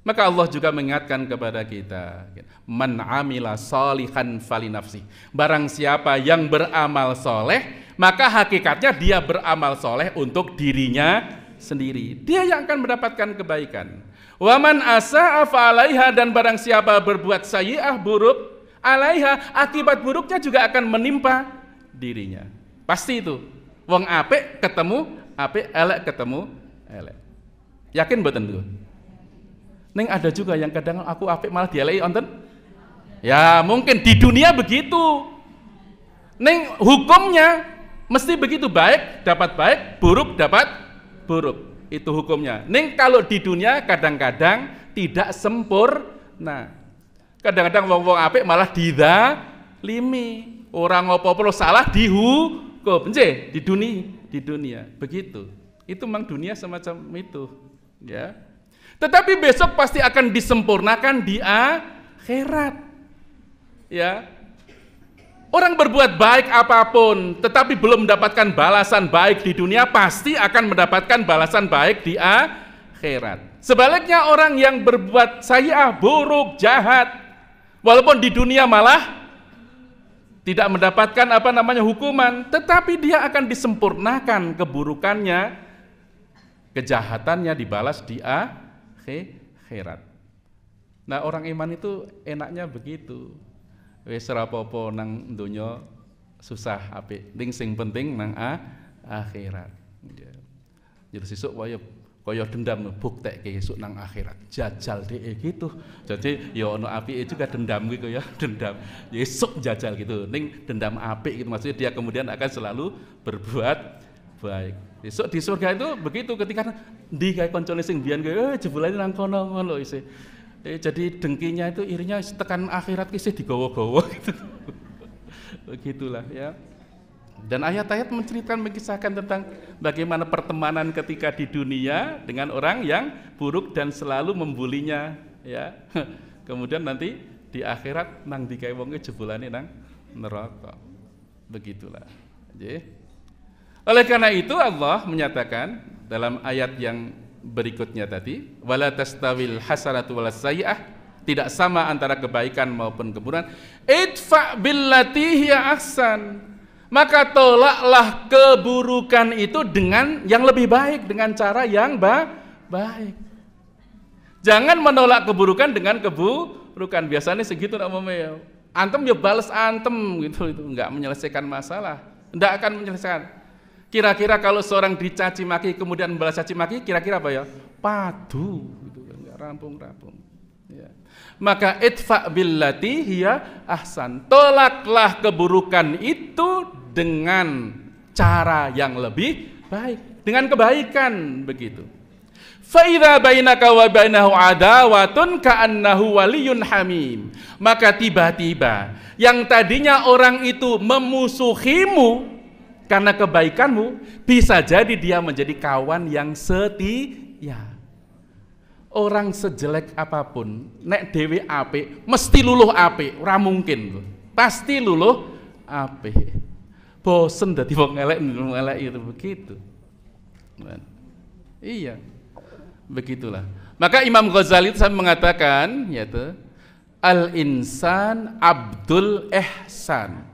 Maka Allah juga mengingatkan kepada kita, man amila sholihan falinafsi. Barang siapa yang beramal soleh, maka hakikatnya dia beramal soleh untuk dirinya sendiri. Dia yang akan mendapatkan kebaikan. Waman asa'a fa'alaiha, dan barang siapa berbuat sayyi'ah buruk, alaiha, akibat buruknya juga akan menimpa dirinya. Pasti itu. Wong apik ketemu apik, elek ketemu elek. Yakin mboten niku? Ning ada juga yang kadang aku apik malah dieleki wonten. Ya mungkin di dunia begitu. Ning hukumnya mesti begitu, baik dapat baik, buruk dapat buruk. Itu hukumnya. Ning kalau di dunia kadang-kadang tidak sempurna. Kadang-kadang wong-wong apik malah dizalimi. Orang ngopo-ngopo salah dihukum. Nggih, di dunia begitu. Itu memang dunia semacam itu, ya. Tetapi besok pasti akan disempurnakan di akhirat. Ya. Orang berbuat baik apapun tetapi belum mendapatkan balasan baik di dunia, pasti akan mendapatkan balasan baik di akhirat. akhirat. Sebaliknya orang yang berbuat sayyi'ah, buruk, jahat, walaupun di dunia malah tidak mendapatkan hukuman, tetapi dia akan disempurnakan keburukannya, kejahatannya dibalas di akhirat. Nah, orang iman itu enaknya begitu. Wis ora apa-apa nang donya susah apik, ning sing penting nang akhirat. Jadi sesuk kaya dendam buktekke esuk nang akhirat. Jajal dhek gitu. Jadi ya ana apike juga dendam gitu ya, dendam. Ya esuk jajal gitu. Ning dendam apik gitu maksudnya dia kemudian akan selalu berbuat baik. Esuk di surga itu begitu ketika ndi kae kancane sing biyen jebulane nang kono ngono isih. Jadi dengkinya itu irinya tekan akhirat kisih digawa-gawa gitu. Begitulah ya. Dan ayat-ayat menceritakan, mengisahkan tentang bagaimana pertemanan ketika di dunia dengan orang yang buruk dan selalu membulinya ya. Kemudian nanti di akhirat nang digawe wonge jebulane nang neraka. Begitulah. Oleh karena itu Allah menyatakan dalam ayat yang berikutnya tadi, wala tastawil hasanatu walas sayyi'ah, tidak sama antara kebaikan maupun keburukan. Idfa billati hiya ahsan, maka tolaklah keburukan itu dengan yang lebih baik, dengan cara yang baik. Jangan menolak keburukan dengan keburukan. Biasanya segitu namanya. Antem ya balas antem gitu, itu enggak menyelesaikan masalah, enggak akan menyelesaikan. Kira-kira kalau seorang dicaci maki kemudian membalas caci maki, kira-kira apa ya? Padu, gitu kan, nggak rampung-rampung. Ya. Maka idfa billati hiya ahsan, tolaklah keburukan itu dengan cara yang lebih baik, dengan kebaikan begitu. Fa idza bainaka wa bainahu adawatun ka'annahu waliyyun hamim, maka tiba-tiba yang tadinya orang itu memusuhimu karena kebaikanmu, bisa jadi dia menjadi kawan yang setia. Orang sejelek apapun, nek dhewe apik, mesti luluh apik, ora mungkin. Pasti luluh apik. Bosen dadi wong elek itu begitu. Iya. Begitulah. Maka Imam Ghazali itu mengatakan yaitu al-insan abdul ihsan.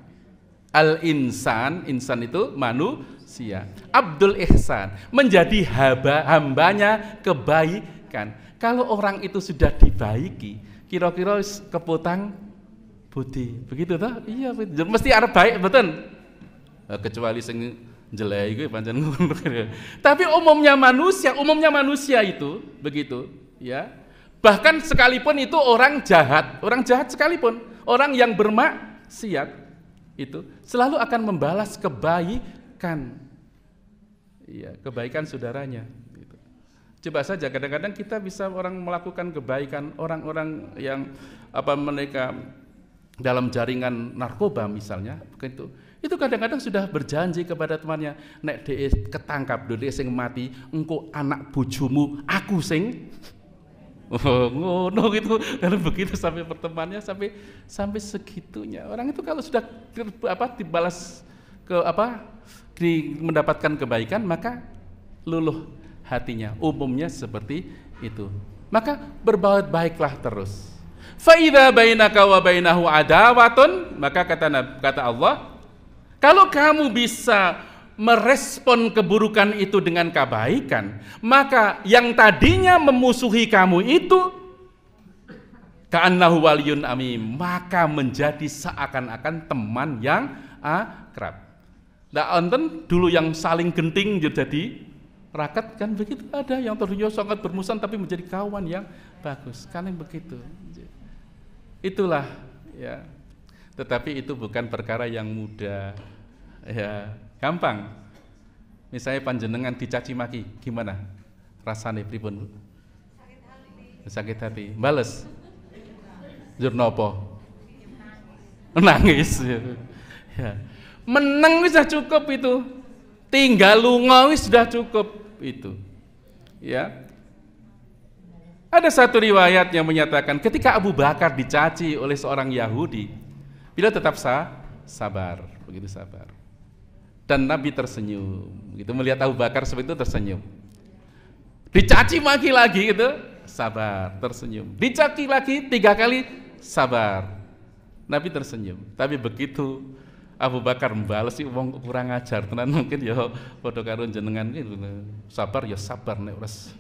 Al-insan, insan itu manusia. Abdul ihsan, menjadi hambanya kebaikan. Kalau orang itu sudah dibaiki, kira-kira keputang budi. Begitu toh? Iya, mesti arep baik betul. Kecuali sing jelek iku pancen ngono. Tapi umumnya manusia itu begitu, ya. Bahkan sekalipun itu orang jahat sekalipun, orang yang bermaksiat itu selalu akan membalas kebaikan, ya, kebaikan saudaranya. Gitu. Coba saja kadang-kadang kita bisa orang melakukan kebaikan, orang-orang yang mereka dalam jaringan narkoba misalnya, begitu. Itu kadang-kadang sudah berjanji kepada temannya, nek dhek ketangkap, dhek sing mati, engko anak bojomu aku sing ngono gitu. Karena begitu sampai pertemanannya sampai segitunya. Orang itu kalau sudah dibalas mendapatkan kebaikan, maka luluh hatinya. Umumnya seperti itu. Maka berbuat baiklah terus. Fa idza bainaka wa bainahu adawatun, maka kata Allah, kalau kamu bisa merespon keburukan itu dengan kebaikan, maka yang tadinya memusuhi kamu itu ka'annahu waliyun amim, maka menjadi seakan-akan teman yang akrab. Nah, enten dulu yang saling genting jadi raket kan begitu, ada yang tadinya sangat bermusuhan tapi menjadi kawan yang bagus, kan yang begitu. Itulah ya. Tetapi itu bukan perkara yang mudah. Ya, gampang. Misalnya panjenengan dicaci maki, gimana? Rasane pripun? Sakit hati. Bales. Njur nopo? Nangis. Ya. Meneng wis sudah cukup itu. Tinggal lunga wis sudah cukup itu. Ya. Ada satu riwayat yang menyatakan ketika Abu Bakar dicaci oleh seorang Yahudi, beliau tetap sabar, begitu sabar. Dan Nabi tersenyum, gitu, melihat Abu Bakar seperti itu tersenyum. Dicaci maki lagi itu sabar, tersenyum. Dicaci lagi 3 kali, sabar. Nabi tersenyum. Tapi begitu Abu Bakar membalas sih wong kurang ajar tenan mungkin ya padha karo jenengan gitu. Sabar ya sabar nek wis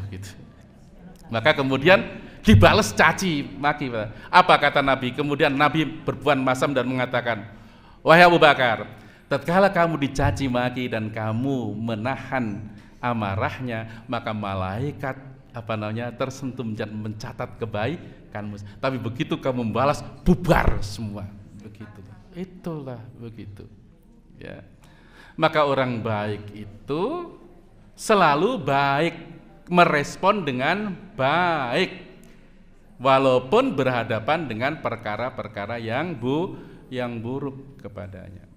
gitu. Maka kemudian dibalas caci maki. Apa kata Nabi? Kemudian Nabi berbuat masam dan mengatakan, "Wahai Abu Bakar, tatkala kamu dicaci maki dan kamu menahan amarahnya, maka malaikat tersentuh dan mencatat kebaikanmu. Tapi begitu kamu membalas, bubar semua." Begitu. Itulah begitu. Ya. Maka orang baik itu selalu baik, merespon dengan baik, walaupun berhadapan dengan perkara-perkara yang buruk kepadanya.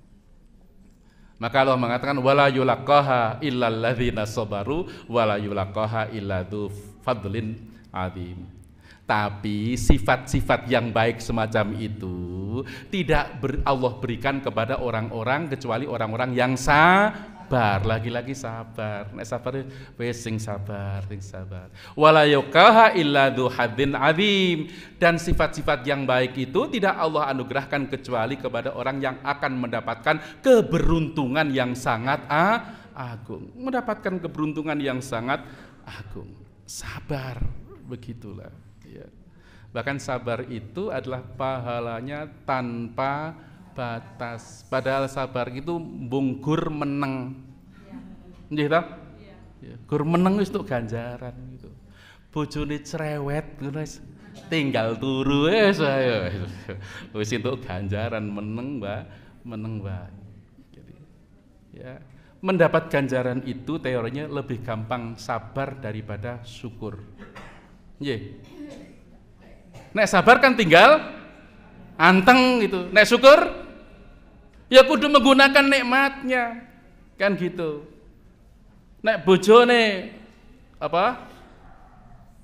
Maka Allah mengatakan wala yulaqaha illal ladzina sabaru wala yulaqaha illa dzu fadlin adzim. Tapi sifat-sifat yang baik semacam itu tidak Allah berikan kepada orang-orang kecuali orang-orang yang sabar. Lagi-lagi sabar. Nek sabar wis sing sabar. Wala yuqaha illa dzu hadzin adzim. Dan sifat-sifat yang baik itu tidak Allah anugerahkan kecuali kepada orang yang akan mendapatkan keberuntungan yang sangat agung. Mendapatkan keberuntungan yang sangat agung. Sabar, begitulah. Ya. Bahkan sabar itu adalah pahalanya tanpa batas. Padahal sabar itu bungkur meneng. Nggih ta? Ya. Gur meneng wis untuk ganjaran gitu. Bojone cerewet wis tinggal turu wis ayo. Wis untuk ganjaran meneng, Mbak. Meneng, Mbak. Jadi ya, mendapat ganjaran itu teorinya lebih gampang sabar daripada syukur. Nggih. Nek sabar kan tinggal anteng gitu. Nek syukur ya kudu menggunakan nikmatnya. Kan gitu. Nek bojone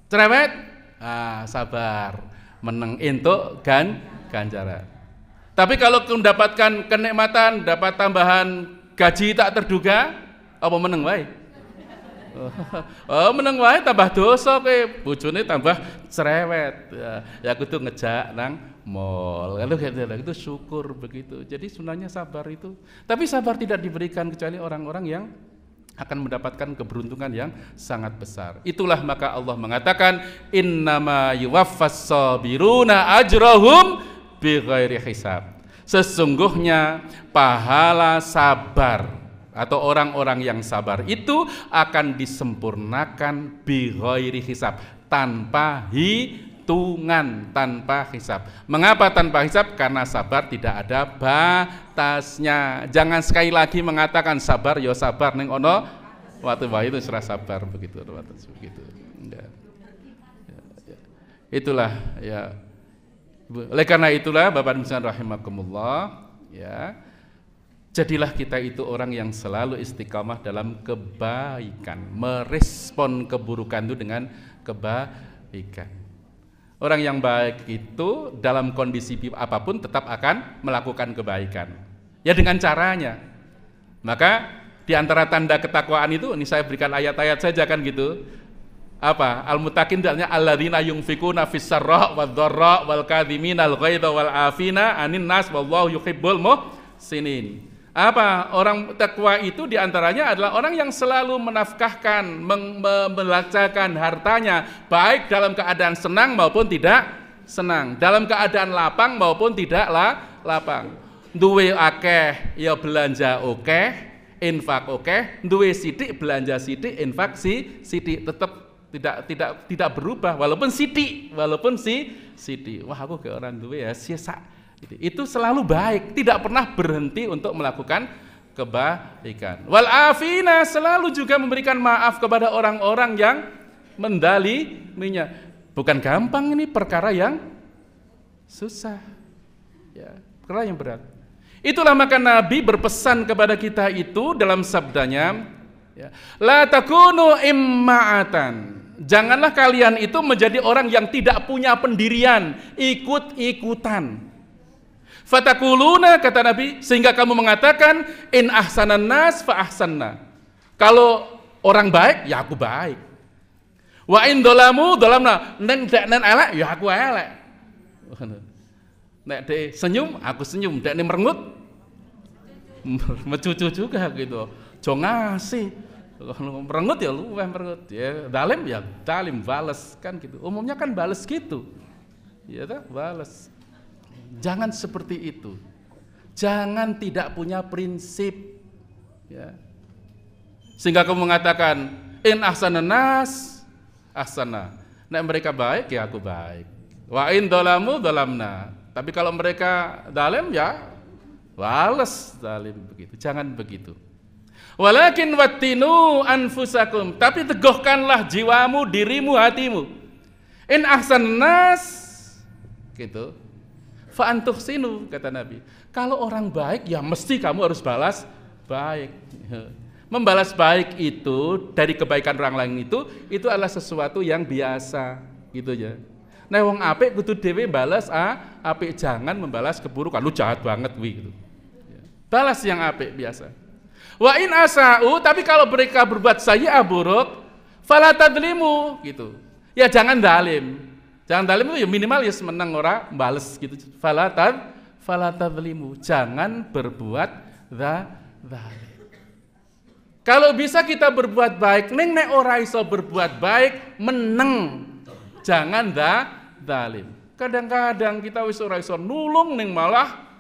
cerewet, sabar, meneng entuk ganjaran. Tapi kalau mendapatkan kenikmatan, dapat tambahan gaji tak terduga, apa meneng wae? Meneng wae tambah dosa kowe, bojone tambah cerewet. Ya kudu ngejak nang mall. Kalau itu syukur begitu. Jadi sebenarnya sabar itu. Tapi sabar tidak diberikan kecuali orang-orang yang akan mendapatkan keberuntungan yang sangat besar. Itulah maka Allah mengatakan innama yuwaffas sabiruna ajrahum bighairi hisab. Sesungguhnya pahala sabar atau orang-orang yang sabar itu akan disempurnakan bighairi hisab, tanpa hitungan, tanpa hisab. Mengapa tanpa hisab? Karena sabar tidak ada batasnya. Jangan sekali lagi mengatakan sabar ya sabar ning ono waktu itu serah sabar begitu. Ya. Itulah ya. Oleh karena itulah Bapak Ibu rahimakumullah ya. Jadilah kita itu orang yang selalu istiqamah dalam kebaikan, merespon keburukan itu dengan kebaikan. Orang yang baik itu dalam kondisi apapun tetap akan melakukan kebaikan. Ya dengan caranya. Maka di antara tanda ketakwaan itu, ini saya berikan ayat-ayat saja kan gitu. Apa? Al-muttaqin dalnya alladzina yunfikuna fis-sarra wadh-dharra wal kadhiminal ghaidha wal afina 'anin nas wallahu yuhibbul muhsinin. Apa? Orang takwa itu diantaranya adalah orang yang selalu menafkahkan, membelanjakan hartanya, baik dalam keadaan senang maupun tidak senang, dalam keadaan lapang maupun tidak lapang. Duwe akeh ya belanja akeh, infak akeh, duwe sithik belanja sithik, infak sithik, tetap tidak berubah walaupun sithik. Wah aku ke orang duwe ya sak. Itu selalu baik, tidak pernah berhenti untuk melakukan kebaikan. Wal afina, selalu juga memberikan maaf kepada orang-orang yang mendaliminya. Bukan gampang, ini perkara yang susah. Ya, perkara yang berat. Itulah maka Nabi berpesan kepada kita itu dalam sabdanya, ya, la takunu imma'atan. Janganlah kalian itu menjadi orang yang tidak punya pendirian, ikut-ikutan. Fatakuluna, kata Nabi, sehingga kamu mengatakan in ahsanan nas fa ahsanna. Kalau orang baik, ya aku baik. Wa in dolamu dolamna, nen dek nen elek ya aku elek. Nek dek senyum aku senyum, dek nen merengut mecucu juga gitu. Jo ngasih. Merengut ya lu merengut. Ya dalim ya dalim bales kan gitu. Umumnya kan bales gitu. Ya toh, bales. Jangan seperti itu. Jangan tidak punya prinsip. Ya. Sehingga kamu mengatakan in ahsanan nas ahsana. Nek mereka baik ya aku baik. Wa in dolamu dolamna. Tapi kalau mereka dalim ya bales dalim begitu. Jangan begitu. Walakin wattinu anfusakum. Tapi teguhkanlah jiwamu, dirimu, hatimu. In ahsanan nas gitu. Fa antuhsinu kata Nabi. Kalau orang baik ya mesti kamu harus balas baik. Membalas baik itu dari kebaikan orang lain itu adalah sesuatu yang biasa gitu ya. Nah wong apik kudu dhewe balas apik, jangan membalas keburukan. Lu jahat banget wi gitu. Balas yang apik biasa. Wa in asa'u, tapi kalau mereka berbuat sayyi'ah buruk, fala tadlimu gitu. Ya jangan dalim. Jangan dalim itu ya minimal ya menang ora bales gitu. Fala tadlimu. Jangan berbuat zalim. Kalau bisa kita berbuat baik, nek ora iso berbuat baik, meneng. Jangan zalim. Kadang-kadang kita wis ora iso nulung ning malah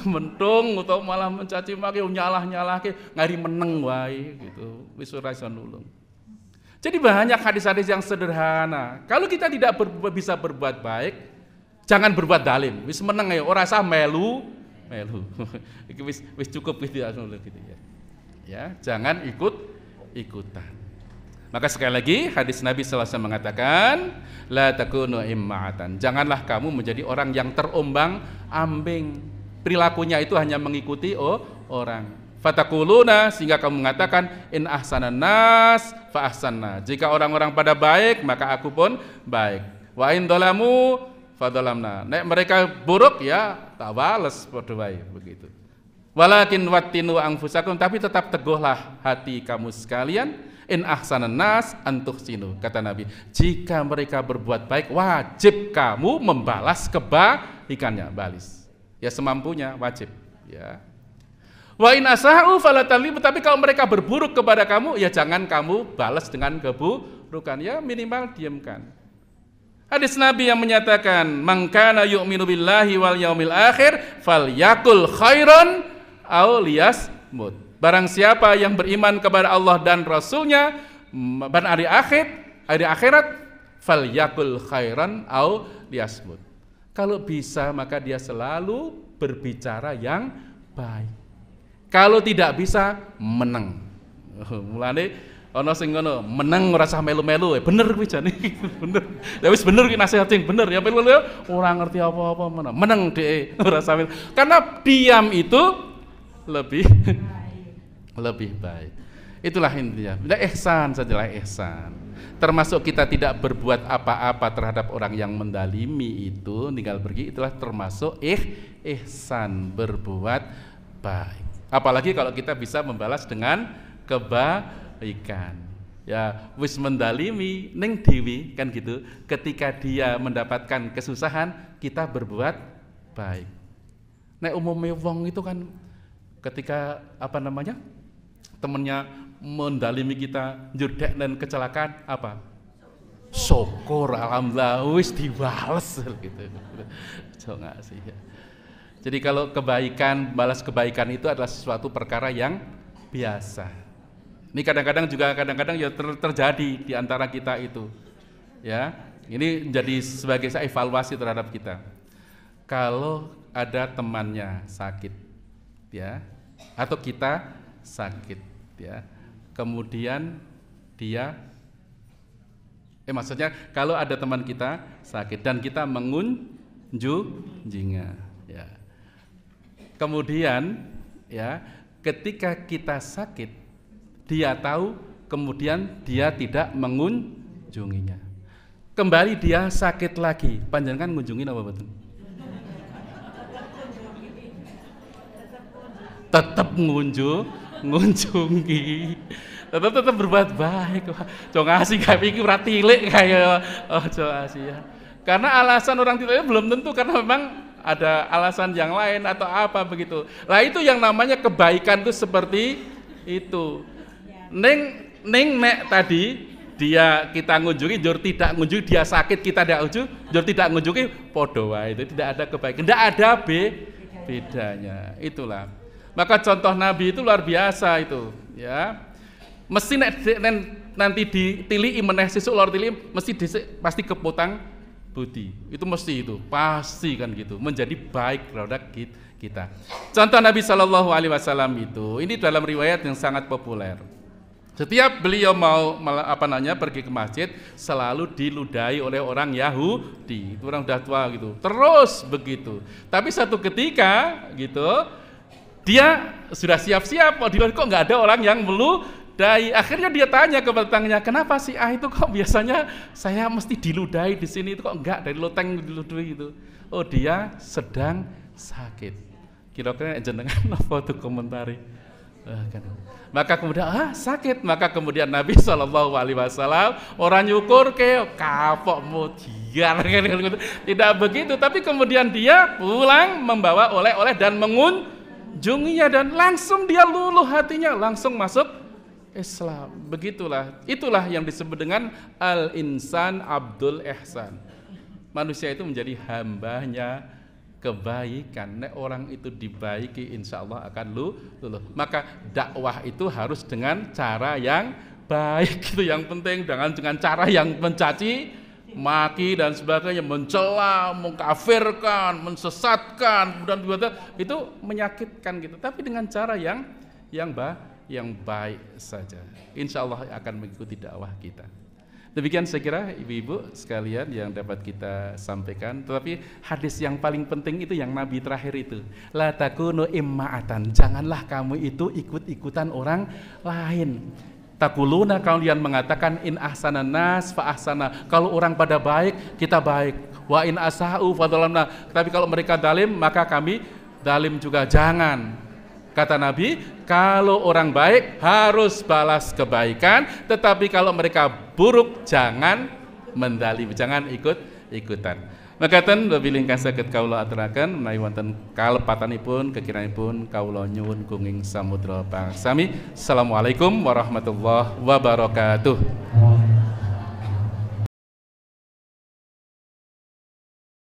mentung atau malah mencaci maki nyalah-nyalahke ngari meneng wae gitu. Wis ora iso nulung. Jadi banyak hadis-hadis yang sederhana. Kalau kita tidak bisa berbuat baik, jangan berbuat zalim. Wis meneng ya, ora usah melu. Iki wis cukup gitu ya Ya, jangan ikut-ikutan. Maka sekali lagi hadis Nabi sallallahu alaihi wasallam mengatakan, la takunu imma'atan. Janganlah kamu menjadi orang yang terombang-ambing. Perilakunya itu hanya mengikuti orang. Fatakuluna, sehingga kamu mengatakan in ahsanan nas fa ahsanna. Jika orang-orang pada baik, maka aku pun baik. Wa in dolamu fa dolamna. Nek mereka buruk ya tak bales padha wae begitu. Walakin wattinu anfusakum, tapi tetap teguhlah hati kamu sekalian. In ahsanan nas antuhsinu, kata Nabi. Jika mereka berbuat baik, wajib kamu membalas kebaikannya, balis. Ya semampunya wajib, ya. Wa in asa'u fala tadlimu, tapi kalau mereka berburuk kepada kamu, ya jangan kamu balas dengan keburukan, ya minimal diamkan. Hadis Nabi yang menyatakan, "Man kana yu'minu billahi wal yaumil akhir falyakul khairan aw liyasmut." Barang siapa yang beriman kepada Allah dan Rasulnya dan hari akhirat, falyakul khairan aw liyasmut. Kalau bisa maka dia selalu berbicara yang baik. Kalau tidak bisa meneng. Mulane ana sing ngono, meneng ora usah melu-melu. Bener kuwi jane. Bener. Ya wis bener ki nasihat sing bener ya melu ora ngerti apa-apa meneng. Meneng dhek ora usah melu. Karena diam itu lebih baik. Itulah intinya. Ihsan sajalah ihsan. Termasuk kita tidak berbuat apa-apa terhadap orang yang mendalimi itu, tinggal pergi, itulah termasuk ihsan, berbuat baik. Apalagi kalau kita bisa membalas dengan kebaikan. Ya, wis mendalimi ning dewi kan gitu. Ketika dia mendapatkan kesusahan, kita berbuat baik. Nek umumnya wong itu kan ketika temennya mendalimi kita jurdek dan kecelakaan apa? Syukur alhamdulillah wis dibales gitu. Jangan sih ya. Jadi kalau kebaikan, balas kebaikan itu adalah sesuatu perkara yang biasa. Ini kadang-kadang ya terjadi di antara kita itu. Ya, ini menjadi sebagai evaluasi terhadap kita. Kalau ada temannya sakit, ya, atau kita sakit, ya. Kemudian dia maksudnya kalau ada teman kita sakit dan kita mengunjunginya, ya. Kemudian ya, ketika kita sakit dia tahu, kemudian dia tidak mengunjunginya. Kembali dia sakit lagi, panjenengan ngunjungin apa betul? Tetap ngunjungi. tetap berbuat baik. Jo ngasih kayak iki ora tilik kaya ojo ngasih ya. Karena alasan orang tilik belum tentu, karena memang ada alasan yang lain atau apa begitu. Lah itu yang namanya kebaikan itu seperti itu. Ning nek tadi dia kita ngunjungi, jur tidak ngunjungi, dia sakit kita tidak ngunjungi, jur tidak ngunjungi, podo wae, itu tidak ada kebaikan, tidak ada bedanya. Itulah. Maka contoh Nabi itu luar biasa itu, ya. Mesti nanti ditili meneh sesuk lor tili mesti pasti keputang budi. Itu mesti itu, pasti kan gitu. Menjadi baik produk kita. Contoh Nabi Shallallahu alaihi wasallam itu, ini dalam riwayat yang sangat populer. Setiap beliau mau pergi ke masjid selalu diludahi oleh orang Yahudi, itu orang udah tua gitu. Terus begitu. Tapi satu ketika gitu dia sudah siap-siap, kok nggak ada orang yang meludahi. Akhirnya dia tanya ke tetangnya, kenapa sih itu kok biasanya saya mesti diludahi di sini, itu kok enggak dari loteng diludahi itu? Oh dia sedang sakit. Kira-kira jenengan apa tuh komentari? Maka kemudian sakit, maka kemudian Nabi Shallallahu alaihi wasallam orang nyukur ke kapok mudian tidak begitu, tapi kemudian dia pulang membawa oleh-oleh dan mengunjunginya, dan langsung dia luluh hatinya, langsung masuk Islam. Begitulah, itulah yang disebut dengan al-insan abdul ihsan. Manusia itu menjadi hambanya kebaikan. Nek orang itu dibaiki, insya Allah akan luluh. Maka dakwah itu harus dengan cara yang baik, itu yang penting. Dengan cara yang mencaci maki dan sebagainya, mencela, mengkafirkan, mensesatkan, dan itu menyakitkan gitu. Tapi dengan cara yang baik saja, insya Allah akan mengikuti dakwah kita. Demikian saya kira ibu-ibu sekalian yang dapat kita sampaikan. Tetapi hadis yang paling penting itu yang Nabi terakhir itu, la takunu imma'atan, janganlah kamu itu ikut-ikutan orang lain. Takuluna, kalian mengatakan in ahsanan nas fa ahsana, kalau orang pada baik kita baik, wa in asa'u fa dhalamna, tapi kalau mereka dalim maka kami dalim juga. Jangan. Kata Nabi, kalau orang baik harus balas kebaikan, tetapi kalau mereka buruk jangan mendalim, jangan ikut-ikutan. Maka ten wabillahi saged kawula aturaken menawi wonten kalepatanipun kekiranipun kawula nyuwun gunging samudra pangsami. Assalamualaikum warahmatullahi wabarakatuh.